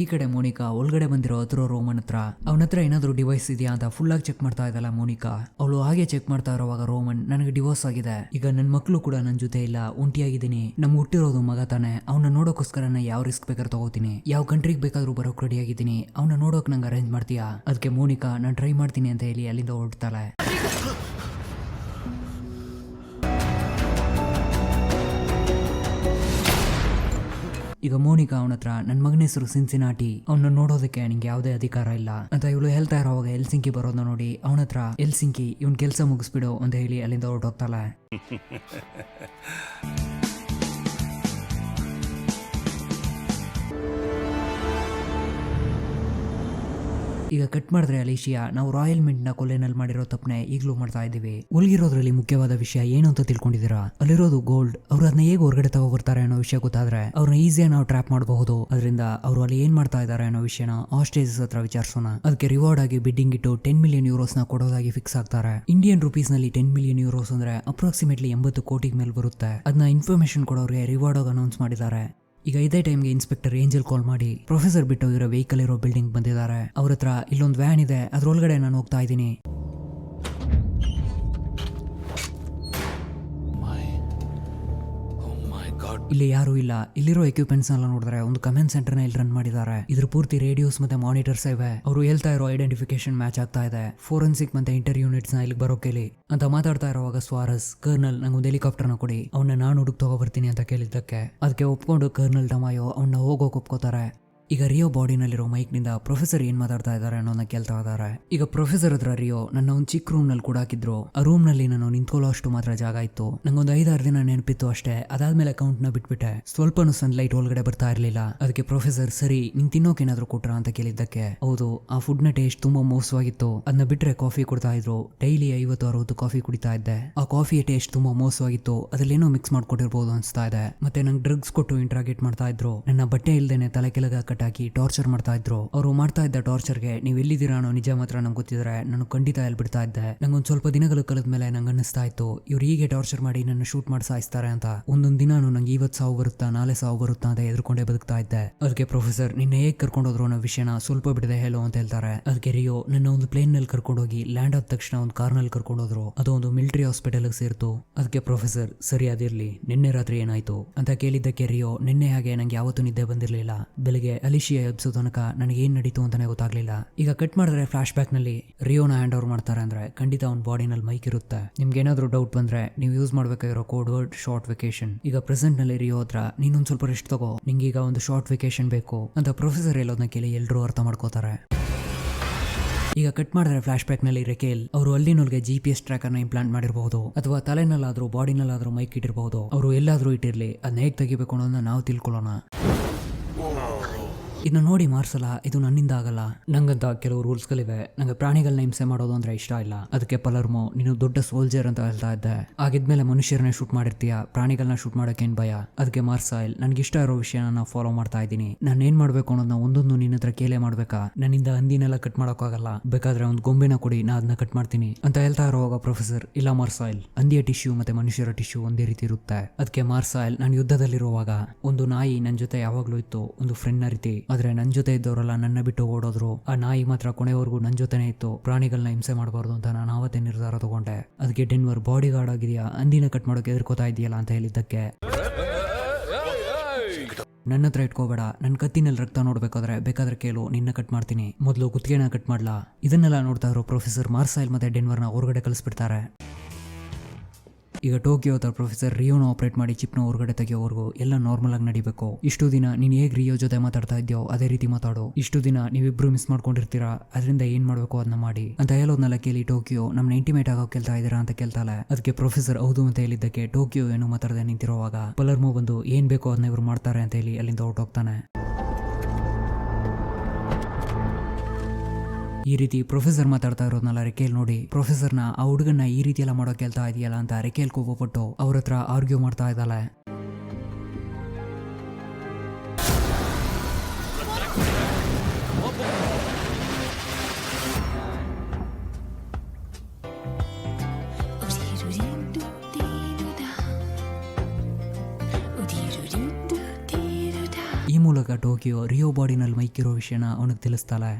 Speaker 1: ಈ ಕಡೆ ಮೋನಿಕಾ ಒಳಗಡೆ ಬಂದಿರೋ ಆತುರೋ ರೋಮನ್ ಹತ್ರ ಅವನ ಹತ್ರ ಏನಾದರೂ ಡಿವೈಸ್ ಇದೆಯಾ ಅಂತ ಫುಲ್ ಆಗಿ ಚೆಕ್ ಮಾಡ್ತಾ ಇದ್ದಲ್ಲ ಮೋನಿಕಾ. ಅವಳು ಹಾಗೆ ಚೆಕ್ ಮಾಡ್ತಾ ಇರೋವಾಗ ರೋಮನ್, ನನಗೆ ಡಿವೋರ್ಸ್ ಆಗಿದೆ, ಈಗ ನನ್ನ ಮಕ್ಕಳು ಕೂಡ ನನ್ನ ಜೊತೆ ಇಲ್ಲ, ಒಂಟಿಯಾಗಿದ್ದೀನಿ, ನಮ್ಗೆ ಹುಟ್ಟಿರೋದು ಮಗ ತಾನೆ, ಅವನ್ನ ನೋಡೋಕ್ಕೋಸ್ಕರ ನಾ ಯಾವ ರಿಸ್ಕ್ ಬೇಕಾದ್ರೂ ತಗೋತೀನಿ, ಯಾವ ಕಂಟ್ರಿಗೆ ಬೇಕಾದ್ರೂ ಬರೋಕ್ ರೆಡಿ ಆಗಿದ್ದೀನಿ, ಅವನ್ನ ನೋಡೋಕ್ ನಂಗೆ ಅರೇಂಜ್ ಮಾಡ್ತೀಯಾ? ಅದಕ್ಕೆ ಮೋನಿಕಾ ನಾನು ಟ್ರೈ ಮಾಡ್ತೀನಿ ಅಂತ ಹೇಳಿ ಅಲ್ಲಿಂದ ಹೊರಡ್ತಾಳೆ. ಈಗ ಮೋನಿಕಾ ಅವನ ಹತ್ರ ನನ್ನ ಮಗನ ಹೆಸರು ಸಿನ್ಸಿನಾಟಿ, ಅವನ್ನ ನೋಡೋದಕ್ಕೆ ನಿಂಗೆ ಯಾವುದೇ ಅಧಿಕಾರ ಇಲ್ಲ ಅಂತ ಇವಳು ಹೇಳ್ತಾ ಇರೋವಾಗ ಎಲ್ಸಿಂಕಿ ಬರೋದನ್ನ ನೋಡಿ ಅವನ ಹತ್ರ ಎಲ್ಸಿಂಕಿ ಇವನ್ ಕೆಲಸ ಮುಗಿಸ್ಬಿಡು ಅಂತ ಹೇಳಿ ಅಲ್ಲಿಂದ ಹೊರಟೋಗ್ತಾಳೆ. ಈಗ ಕಟ್ ಮಾಡಿದ್ರೆ ಅಲಿಶಿಯಾ, ನಾವು ರಾಯಲ್ ಮಿಂಟ್ನ ಕೊಲೆನಲ್ಲಿ ಮಾಡಿರೋ ತಪ್ಪನೆ ಈಗಲೂ ಮಾಡ್ತಾ ಇದ್ದೀವಿ. ಉಳ್ಗಿರೋದ್ರಲ್ಲಿ ಮುಖ್ಯವಾದ ವಿಷಯ ಏನು ಅಂತ ತಿಳ್ಕೊಂಡಿದ್ದೀರಾ? ಅಲ್ಲಿರೋದು ಗೋಲ್ಡ್. ಅವ್ರು ಅದನ್ನ ಹೇಗೆ ಹೊರಗಡೆ ತಗೋಬರ್ತಾರೆ ಅನ್ನೋ ವಿಷಯ ಗೊತ್ತಾದ್ರೆ ಅವ್ರನ್ನ ಈಸಿಯಾಗಿ ನಾವು ಟ್ರ್ಯಾಪ್ ಮಾಡಬಹುದು. ಅದರಿಂದ ಅವರು ಅಲ್ಲಿ ಏನ್ ಮಾಡ್ತಾ ಇದ್ದಾರೆ ಅನ್ನೋ ವಿಷಯನ ಆಸ್ಟ್ರೇಜಸ್ ಹತ್ರ ವಿಚಾರಿಸೋಣ. ಅದಕ್ಕೆ ರಿವಾರ್ಡ್ ಆಗಿ ಬಿಡ್ಡಿಂಗ್ ಇಟ್ಟು 10 ಮಿಲಿಯನ್ ಯೂರೋಸ್ ನ ಕೊಡೋದಾಗಿ ಫಿಕ್ಸ್ ಆಗ್ತಾರೆ. ಇಂಡಿಯನ್ ರುಪೀಸ್ ನಲ್ಲಿ 10 ಮಿಲಿಯನ್ ಯೂರೋಸ್ ಅಂದ್ರೆ ಅಪ್ರಾಕ್ಸಿಮೇಟ್ಲಿ 80 ಕೋಟಿಗೆ ಮೇಲೆ ಬರುತ್ತೆ. ಅದನ್ನ ಇನ್ಫಾರ್ಮೇಶನ್ ಕೊಡೋರಿಗೆ ರಿವಾರ್ಡ್ ಆಗಿ ಅನೌನ್ಸ್ ಮಾಡಿದ್ದಾರೆ. ಈಗ ಇದೇ ಟೈಮ್ಗೆ ಇನ್ಸ್ಪೆಕ್ಟರ್ ಏಂಜಲ್ ಕಾಲ್ ಮಾಡಿ ಪ್ರೊಫೆಸರ್ ಬಿಟ್ಟು ಇರೋ ವೆಹಿಕಲ್ ಇರೋ ಬಿಲ್ಡಿಂಗ್ ಬಂದಿದ್ದಾರೆ. ಅವ್ರ ಹತ್ರ ಇಲ್ಲೊಂದು ವ್ಯಾನ್ ಇದೆ, ಅದ್ರೊಳಗಡೆ ನಾನು ಹೋಗ್ತಾ ಇದ್ದೀನಿ. ಇಲ್ಲಿ ಯಾರು ಇಲ್ಲ. ಇಲ್ಲಿರೋ ಎಕ್ವಿಪ್ಮೆಂಟ್ಸ್ ಎಲ್ಲ ನೋಡಿದ್ರೆ ಒಂದು ಕಮೆಂಟ್ ಸೆಂಟರ್ ನ ಇಲ್ಲಿ ರನ್ ಮಾಡಿದ್ದಾರೆ. ಇದ್ರ ಪೂರ್ತಿ ರೇಡಿಯೋಸ್ ಮತ್ತೆ ಮಾನಿಟರ್ಸ್ ಇವೆ. ಅವರು ಹೇಳ್ತಾ ಇರೋ ಐಡೆಂಟಿಫಿಕೇಶನ್ ಮ್ಯಾಚ್ ಆಗ್ತಾ ಇದೆ. ಫೋರೆನ್ಸಿಕ್ ಮತ್ತೆ ಇಂಟರ್ ಯೂನಿಟ್ಸ್ ನ ಇಲ್ಲಿ ಬರೋ ಕೇಳಿ ಅಂತ ಮಾತಾಡ್ತಾ ಇರುವಾಗ ಸ್ವಾರಸ್, ಕರ್ನಲ್ ನಂಗೆ ಒಂದು ಹೆಲಿಕಾಪ್ಟರ್ ನ ಕೊಡಿ, ಅವನ್ನ ನಾನು ಹುಡುಕ್ ತಗೋ ಬರ್ತೀನಿ ಅಂತ ಕೇಳಿದ್ದಕ್ಕೆ ಅದಕ್ಕೆ ಒಪ್ಕೊಂಡು ಕರ್ನಲ್ ಟಮಾಯೋ ಅವನ್ನ ಹೋಗೋಕೆ ಒಪ್ಕೋತಾರೆ. ಈಗ ರಿಯೋ ಬಾಡಿನಲ್ಲಿರೋ ಮೈಕ್ ನಿಂದ ಪ್ರೊಫೆಸರ್ ಏನ್ ಮಾತಾಡ್ತಾ ಇದಾರೆ ಅನ್ನೋದನ್ನ ಕೇಳ್ತಾ ಇದಾರೆ. ಈಗ ಪ್ರೊಫೆಸರ್ ಹತ್ರ ರಿಯೋ ನನ್ನ ಒಂದು ಚಿಕ್ಕ ರೂಮ್ ನಲ್ಲಿ ಕೂಡ ಹಾಕಿದ್ರು. ಆ ರೂಮ್ ನಲ್ಲಿ ನಾನು ನಿಂತ್ಕೊಳ್ಳೋ ಅಷ್ಟು ಮಾತ್ರ ಜಾಗ ಇತ್ತು. ನಂಗೊಂದು 5-6 ದಿನ ನೆನಪಿತ್ತು ಅಷ್ಟೇ. ಅದಾದ್ಮೇಲೆ ಅಕೌಂಟ್ ನ ಬಿಟ್ಬಿಟ್ಟೆ. ಸ್ವಲ್ಪನೂ ಸನ್ಲೈಟ್ ಒಳಗಡೆ ಬರ್ತಾ ಇರ್ಲಿಲ್ಲ. ಅದಕ್ಕೆ ಪ್ರೊಫೆಸರ್ ಸರಿ ನಿಂಗ್ ತಿನ್ನೋಕೆ ಏನಾದ್ರು ಕೊಟ್ರ ಅಂತ ಕೇಳಿದ್ದಕ್ಕೆ ಹೌದು, ಆ ಫುಡ್ ನ ಟೇಸ್ಟ್ ತುಂಬಾ ಮೋಸವಾಗಿತ್ತು. ಅದನ್ನ ಬಿಟ್ರೆ ಕಾಫಿ ಕೊಡ್ತಾ ಇದ್ರು. ಡೈಲಿ 50-60 ಕಾಫಿ ಕುಡಿತಾ ಇದ್ದೆ. ಆ ಕಾಫಿಯ ಟೇಸ್ಟ್ ತುಂಬಾ ಮೋಸವಾಗಿತ್ತು. ಅದ್ರಲ್ಲೇನೋ ಮಿಕ್ಸ್ ಮಾಡ್ಕೊಟ್ಟಿರ್ಬೋದು ಅನ್ಸ್ತಾ ಇದೆ. ಮತ್ತೆ ನಂಗೆ ಡ್ರಗ್ಸ್ ಕೊಟ್ಟು ಇಂಟ್ರಾಗೇಟ್ ಮಾಡ್ತಾ ಇದ್ರು. ನನ್ನ ಬಟ್ಟೆ ಇಲ್ದೇನೆ ತಲೆ ಕೆಳಗ ಕಟ್ಟಾಕಿ ಟಾರ್ಚರ್ ಮಾಡ್ತಾ ಇದ್ರು. ಅವರು ಮಾಡ್ತಾ ಇದ್ದ ಟಾರ್ಚರ್ಗೆ ನೀವ್ ಎಲ್ಲಿದ್ದೀರಾ ಅನ್ನೋ ನಿಜ ಮಾತ್ರ ನಂಗೆ ಗೊತ್ತಿದ್ರೆ ನಾನು ಖಂಡಿತ ಹೇಳ್ಬಿಡ್ತಾ ಇದ್ದೆ. ನಂಗೊಂದ್ ಸ್ವಲ್ಪ ದಿನಗಳು ಕಳೆದ ಮೇಲೆ ನಂಗೆ ಅನ್ನಿಸ್ತಾ ಇತ್ತು ಇವ್ರು ಹೀಗೆ ಟಾರ್ಚರ್ ಮಾಡಿ ನನ್ನ ಶೂಟ್ ಮಾಡಿ ಸಾಯಿಸ್ತಾರೆ ಅಂತ. ಒಂದೊಂದ್ ದಿನಾನು ನಂಗೆ ಇವತ್ತು ಸಾವು ಬರುತ್ತಾ ನಾಳೆ ಸಾವು ಬರುತ್ತಾ ಅಂತ ಎದುರ್ಕೊಂಡೇ ಬದುಕ್ತಾ ಇದ್ದೆ. ಅದಕ್ಕೆ ಪ್ರೊಫೆಸರ್ ನಿನ್ನೆ ಹೇಗೆ ಕರ್ಕೊಂಡೋದ್ರು ಅನ್ನೋ ವಿಷಯನ ಸ್ವಲ್ಪ ಬಿಡದೆ ಹೇಳೋ ಅಂತ ಹೇಳ್ತಾರೆ. ಅದಕ್ಕೆ ರಿಯೋ ನನ್ನ ಒಂದು ಪ್ಲೇನ್ ನಲ್ಲಿ ಕರ್ಕೊಂಡೋಗಿ ಲ್ಯಾಂಡ್ ಆದ ತಕ್ಷಣ ಒಂದು ಕಾರ್ ನಲ್ಲಿ ಕರ್ಕೊಂಡೋದ್ರು. ಅದು ಒಂದು ಮಿಲಿಟರಿ ಹಾಸ್ಪಿಟಲ್ ಸೇರ್ತು. ಅದಕ್ಕೆ ಪ್ರೊಫೆಸರ್ ಸರಿ ಅದಿರ್ಲಿ, ನಿನ್ನೆ ರಾತ್ರಿ ಏನಾಯ್ತು ಅಂತ ಕೇಳಿದ್ದಕ್ಕೆ ರಿಯೋ ನಿನ್ನೆ ಹಾಗೆ ನಂಗೆ ಯಾವತ್ತೂ ನಿದ್ದೆ ಬಂದಿರ್ಲಿಲ್ಲ. ಬೆಳಿಗ್ಗೆ ಅಲಿಶಿಯಾ ಎಬ್ಸೋ ತನಕ ನನಗೆ ಏನ್ ನಡೀತು ಅಂತಾನೆ ಗೊತ್ತಾಗ್ಲಿಲ್ಲ. ಈಗ ಕಟ್ ಮಾಡಿದ್ರೆ ಫ್ಲಾಶ್ ಬ್ಯಾಕ್ ನಲ್ಲಿ ರಿಯೋನ ಹ್ಯಾಂಡ್ ಓವರ್ ಮಾಡ್ತಾರೆ ಅಂದ್ರೆ ಖಂಡಿತ ಅವ್ನ ಬಾಡಿನಲ್ಲಿ ಮೈಕ್ ಇರುತ್ತೆ. ನಿಮ್ಗೆ ಏನಾದ್ರು ಡೌಟ್ ಬಂದ್ರೆ ನೀವು ಯೂಸ್ ಮಾಡ್ಬೇಕಾಗಿರೋ ಕೋಡ್ ವರ್ಡ್ ಶಾರ್ಟ್ ವೆಕೇಶನ್. ಈಗ ಪ್ರೆಸೆಂಟ್ ನಲ್ಲಿ ರಿಯೋ ಹತ್ರ ನೀನೊಂದ್ ಸ್ವಲ್ಪ ರೆಸ್ಟ್ ತಗೋ, ನಿಂಗೀಗ ಒಂದು ಶಾರ್ಟ್ ವೆಕೇಶನ್ ಬೇಕು ಅಂತ ಪ್ರೊಫೆಸರ್ ಹೇಳೋದನ್ನ ಕೇಳಿ ಎಲ್ಲರೂ ಅರ್ಥ ಮಾಡ್ಕೋತಾರೆ. ಈಗ ಕಟ್ ಮಾಡಿದ್ರೆ ಫ್ಲಾಶ್ ಬ್ಯಾಕ್ ನಲ್ಲಿ ರೆಕೇಲ್ ಅವರು ಅಲ್ಲಿನೊಳಗೆ GPS ಟ್ರ್ಯಾಕರ್ ನ ಇಂಪ್ಲಾಂಟ್ ಮಾಡಿರಬಹುದು, ಅಥವಾ ತಲೆನಲ್ಲಾದ್ರೂ ಬಾಡಿನಲ್ಲಾದ್ರೂ ಮೈಕ್ ಇಟ್ಟಿರಬಹುದು. ಅವರು ಎಲ್ಲಾದ್ರೂ ಇಟ್ಟಿರ್ಲಿ, ಅದನ್ನ ಹೇಗೆ ತೆಗಿಬೇಕು ಅನ್ನೋದನ್ನ ನಾವು ತಿಳ್ಕೊಳ್ಳೋಣ. ಇದನ್ನ ನೋಡಿ ಮಾರ್ಸಲ್ಲ, ಇದು ನನ್ನಿಂದ ಆಗಲ್ಲ. ನಂಗಂತ ಕೆಲವು ರೂಲ್ಸ್ ಗಳಿವೆ. ನಂಗೆ ಪ್ರಾಣಿಗಳನ್ನ ಹಿಂಸೆ ಮಾಡೋದು ಅಂದ್ರೆ ಇಷ್ಟ ಇಲ್ಲ. ಅದಕ್ಕೆ ಪಲರ್ಮೋ ನೀನು ದೊಡ್ಡ ಸೋಲ್ಜರ್ ಅಂತ ಹೇಳ್ತಾ ಇದ್ದೆ. ಆಗಿದ್ಮೇಲೆ ಮನುಷ್ಯರನ್ನೇ ಶೂಟ್ ಮಾಡಿರ್ತೀಯ, ಪ್ರಾಣಿಗಳನ್ನ ಶೂಟ್ ಮಾಡಕ್ಕೇನ್ ಭಯ. ಅದಕ್ಕೆ ಮಾರ್ಸೈಲ್ ನನ್ಗಿಷ್ಟ ಇರೋ ವಿಷಯನ ನಾನು ಫಾಲೋ ಮಾಡ್ತಾ ಇದ್ದೀನಿ. ನಾನು ಏನ್ ಮಾಡ್ಬೇಕು ಅನ್ನೋದನ್ನ ಒಂದೊಂದು ನಿನ್ನ ಹತ್ರ ಕೇಳೇ ಮಾಡ್ಬೇಕಾ? ನನ್ನಿಂದ ಹಂದಿನೆಲ್ಲ ಕಟ್ ಮಾಡೋಕ್ಕಾಗಲ್ಲ, ಬೇಕಾದ್ರೆ ಒಂದು ಗೊಂಬೆನ ಕೊಡಿ ನಾ ಅದನ್ನ ಕಟ್ ಮಾಡ್ತೀನಿ ಅಂತ ಹೇಳ್ತಾ ಇರೋವಾಗ ಪ್ರೊಫೆಸರ್ ಇಲ್ಲ ಮಾರ್ಸೈಲ್, ಹಂದಿಯ ಟಿಶ್ಯೂ ಮತ್ತೆ ಮನುಷ್ಯರ ಟಿಶ್ಯೂ ಒಂದೇ ರೀತಿ ಇರುತ್ತೆ. ಅದಕ್ಕೆ ಮಾರ್ಸೈಲ್ ನಾನು ಯುದ್ಧದಲ್ಲಿರುವಾಗ ಒಂದು ನಾಯಿ ನನ್ನ ಜೊತೆ ಯಾವಾಗ್ಲೂ ಇತ್ತು, ಒಂದು ಫ್ರೆಂಡ್ ನ ರೀತಿ. ಆದ್ರೆ ನನ್ ಜೊತೆ ಇದ್ದವರೆಲ್ಲ ನನ್ನ ಬಿಟ್ಟು ಓಡೋದ್ರು. ಆ ನಾಯಿ ಮಾತ್ರ ಕೊನೆವರೆಗೂ ನನ್ ಜೊತೆನೇ ಇತ್ತು. ಪ್ರಾಣಿಗಳನ್ನ ಹಿಂಸೆ ಮಾಡಬಾರ್ದು ಅಂತ ನಾನು ಆವತ್ತೇ ನಿರ್ಧಾರ ತಗೊಂಡೆ. ಅದಕ್ಕೆ ಡೆನ್ವರ್ ಬಾಡಿ ಗಾರ್ಡ್ ಆಗಿದೆಯಾ, ಹಂದಿನ ಕಟ್ ಮಾಡೋಕೆ ಎದುರ್ಕೋತಾ ಇದೆಯಲ್ಲ ಅಂತ ಹೇಳಿದ್ದಕ್ಕೆ ನನ್ನ ಹತ್ರ ಇಟ್ಕೋಬೇಡ, ನನ್ನ ಕತ್ತಿನಲ್ಲಿ ರಕ್ತ ನೋಡ್ಬೇಕಾದ್ರೆ ಬೇಕಾದ್ರೆ ಕೇಳು, ನಿನ್ನ ಕಟ್ ಮಾಡ್ತೀನಿ, ಮೊದಲು ಕುತ್ತಿಗೆನ ಕಟ್ ಮಾಡ್ಲಾ. ಇದನ್ನೆಲ್ಲ ನೋಡ್ತಾ ಇರೋ ಪ್ರೊಫೆಸರ್ ಮಾರ್ಸೈಲ್ ಮತ್ತೆ ಡೆನ್ವರ್ನ ಹೊರಗಡೆ ಕಳಿಸ್ಬಿಡ್ತಾರೆ. ಈಗ ಟೋಕಿಯೋ ಹತ್ರ ಪ್ರೊಫೆಸರ್ ರಿಯೋನ ಆಪರೇಟ್ ಮಾಡಿ ಚಿಪ್ನ ಹೊರಗಡೆ ತೆಗೆಯೋವರೆಗೂ ಎಲ್ಲ ನಾರ್ಮಲ್ ಆಗಿ ನಡಿಬೇಕು. ಇಷ್ಟು ದಿನ ನೀನು ಹೇಗೆ ರಿಯೋ ಜೊತೆ ಮಾತಾಡ್ತಾ ಇದ್ಯೋ ಅದೇ ರೀತಿ ಮಾತಾಡು. ಇಷ್ಟು ದಿನ ನೀವಿಬ್ರು ಮಿಸ್ ಮಾಡ್ಕೊಂಡಿರ್ತೀರಾ, ಅದರಿಂದ ಏನ್ ಮಾಡ್ಬೇಕು ಅದನ್ನ ಮಾಡಿ ಅಂತ ಹೇಳೋದ್ನೆಲ್ಲ ಕೇಳಿ ಟೋಕಿಯೋ ನಮ್ನ ಇಂಟಿಮೇಟ್ ಆಗೋ ಕೇಳ್ತಾ ಇದ್ದೀರಾ ಅಂತ ಕೇಳ್ತಾಳೆ. ಅದಕ್ಕೆ ಪ್ರೊಫೆಸರ್ ಹೌದು ಅಂತ ಹೇಳಿದ್ದಕ್ಕೆ ಟೋಕಿಯೋ ಏನು ಮಾತಾಡದೆ ನಿಂತಿರೋವಾಗ ಪಲರ್ಮೋ ಬಂದು ಏನ್ ಬೇಕೋ ಅದನ್ನ ಇವ್ರು ಮಾಡ್ತಾರೆ ಅಂತ ಹೇಳಿ ಅಲ್ಲಿಂದ ಹೊರಟೋಗ್ತಾನೆ. ಈ ರೀತಿ ಪ್ರೊಫೆಸರ್ ಮಾತಾಡ್ತಾ ಇರೋದ್ನಲ್ಲ ರೆಕೇಲ್ ನೋಡಿ ಪ್ರೊಫೆಸರ್ನ ಆ ಹುಡುಗನ್ನ ಈ ರೀತಿ ಎಲ್ಲ ಮಾಡೋ ಕೇಳ್ತಾ ಇದೆಯಲ್ಲ ಅಂತ ರೆಕೇಲ್ ಕೋಪಪಟ್ಟು ಅವ್ರ ಹತ್ರ ಆರ್ಗ್ಯೂ ಮಾಡ್ತಾ ಇದ್ದಾಳೆ. ಈ ಮೂಲಕ ಟೋಕಿಯೋ ರಿಯೋ ಬಾಡಿನಲ್ಲಿ ಮೈಕ್ ಇರೋ ವಿಷಯನ ಅವನಿಗೆ ತಿಳಿಸ್ತಾಳೆ.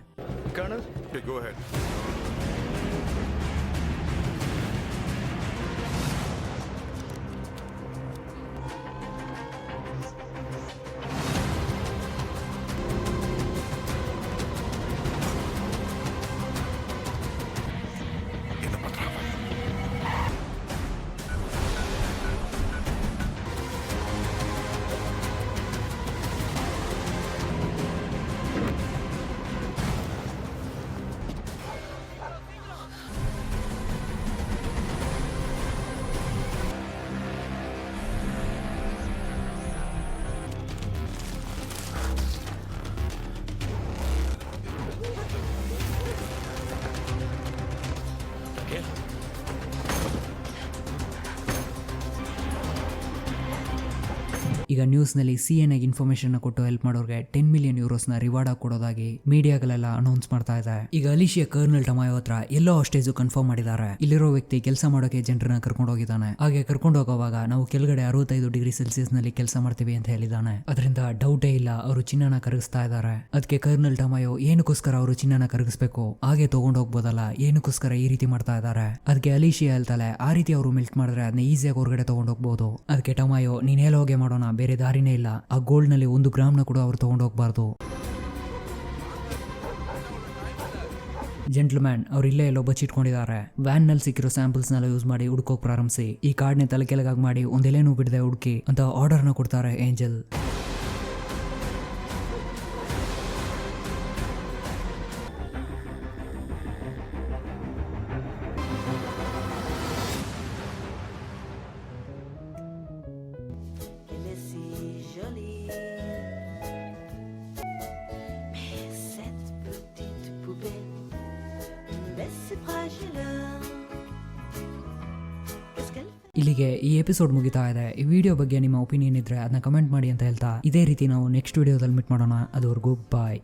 Speaker 4: Colonel? Okay, go ahead. ಈಗ ನ್ಯೂಸ್ನಲ್ಲಿ CNN ಇನ್ಫಾರ್ಮೇಶನ್ ಕೊಟ್ಟು ಹೆಲ್ಪ್ ಮಾಡೋರಿಗೆ 10 ಮಿಲಿಯನ್ ಯೂರೋಸ್ನ ರಿವಾರ್ಡ್ ಆಗಿ ಕೊಡೋದಾಗಿ ಮೀಡಿಯಾಗಳೆಲ್ಲ ಅನೌನ್ಸ್ ಮಾಡ್ತಾ ಇದೆ. ಈಗ ಅಲಿಶಿಯಾ ಕರ್ನಲ್ ಟಮಾಯೋ ಹತ್ರ ಎಲ್ಲೋ ಅಷ್ಟೇಜು ಕನ್ಫರ್ಮ್ ಮಾಡಿದ್ದಾರೆ. ಇಲ್ಲಿರೋ ವ್ಯಕ್ತಿ ಕೆಲಸ ಮಾಡೋಕೆ ಜನರನ್ನ ಕರ್ಕೊಂಡು ಹೋಗಿದ್ದಾನೆ. ಹಾಗೆ ಕರ್ಕೊಂಡು ಹೋಗೋವಾಗ ನಾವು ಕೆಳಗಡೆ 65 ಡಿಗ್ರಿ ಸೆಲ್ಸಿಯಸ್ ನಲ್ಲಿ ಕೆಲಸ ಮಾಡ್ತೀವಿ ಅಂತ ಹೇಳಿದ್ದಾನೆ. ಅದರಿಂದ ಡೌಟೇ ಇಲ್ಲ ಅವರು ಚಿನ್ನನ ಕರಗಿಸ್ತಾ ಇದ್ದಾರೆ. ಅದಕ್ಕೆ ಕರ್ನಲ್ ಟಮಾಯೋ ಏನಕ್ಕೋಸ್ಕರ ಅವರು ಚಿನ್ನನ ಕರಗಿಸ್ಬೇಕು, ಹಾಗೆ ತಗೊಂಡು ಹೋಗ್ಬೋದಲ್ಲ, ಏನಕ್ಕೋಸ್ಕರ ಈ ರೀತಿ ಮಾಡ್ತಾ ಇದ್ದಾರೆ. ಅದಕ್ಕೆ ಅಲಿಶಿಯಾ ಹೇಳ್ತಾಳೆ ಆ ರೀತಿ ಅವರು ಮೆಲ್ಟ್ ಮಾಡಿದ್ರೆ ಅದನ್ನ ಈಸಿಯಾಗಿ ಹೊರಗಡೆ ತಗೊಂಡು ಹೋಗ್ಬೋದು. ಅದಕ್ಕೆ ಟಮಾಯೋ ನೀನ್ ಹೇಳೋ ಹೋಗಿ ಮಾಡೋಣ, ಬೇರೆ ದಾರಿನೇ ಇಲ್ಲ. ಆ ಗೋಲ್ಡ್ ನಲ್ಲಿ 1 ಗ್ರಾಮ್ನ ಕೂಡ ಅವ್ರು ತಗೊಂಡು ಹೋಗ್ಬಾರ್ದು. ಜೆಂಟ್ಲ್ಮ್ಯಾನ್ ಅವ್ರು ಇಲ್ಲೇ ಎಲ್ಲೋ ಬಚ್ಚಿಟ್ಕೊಂಡಿದ್ದಾರೆ. ವ್ಯಾನ್ ನಲ್ಲಿ ಸಿಕ್ಕಿರೋ ಸ್ಯಾಂಪಲ್ಸ್ ನೆಲ್ಲ ಯೂಸ್ ಮಾಡಿ ಹುಡುಕೋಕ್ ಪ್ರಾರಂಭಿಸಿ. ಈ ಕಾರ್ಡ್ನೆ ತಲೆ ಕೆಳಗಾಗಿ ಮಾಡಿ ಒಂದೆಲೇನೂ ಬಿಡದೆ ಹುಡುಕಿ ಅಂತ ಆರ್ಡರ್ನ ಕೊಡ್ತಾರೆ ಏಂಜಲ್. ಇಲ್ಲಿಗೆ ಈ ಎಪಿಸೋಡ್ ಮುಗಿತಾ ಇದೆ. ಈ ವಿಡಿಯೋ ಬಗ್ಗೆ ನಿಮ್ಮ ಒಪಿನಿಯನ್ ಇದ್ರೆ ಅದನ್ನ ಕಮೆಂಟ್ ಮಾಡಿ ಅಂತ ಹೇಳ್ತಾ ಇದೇ ರೀತಿ ನಾವು ನೆಕ್ಸ್ಟ್ ವಿಡಿಯೋದಲ್ಲಿ ಮೀಟ್ ಮಾಡೋಣ. ಅದುವರೆಗೂ ಬಾಯ್.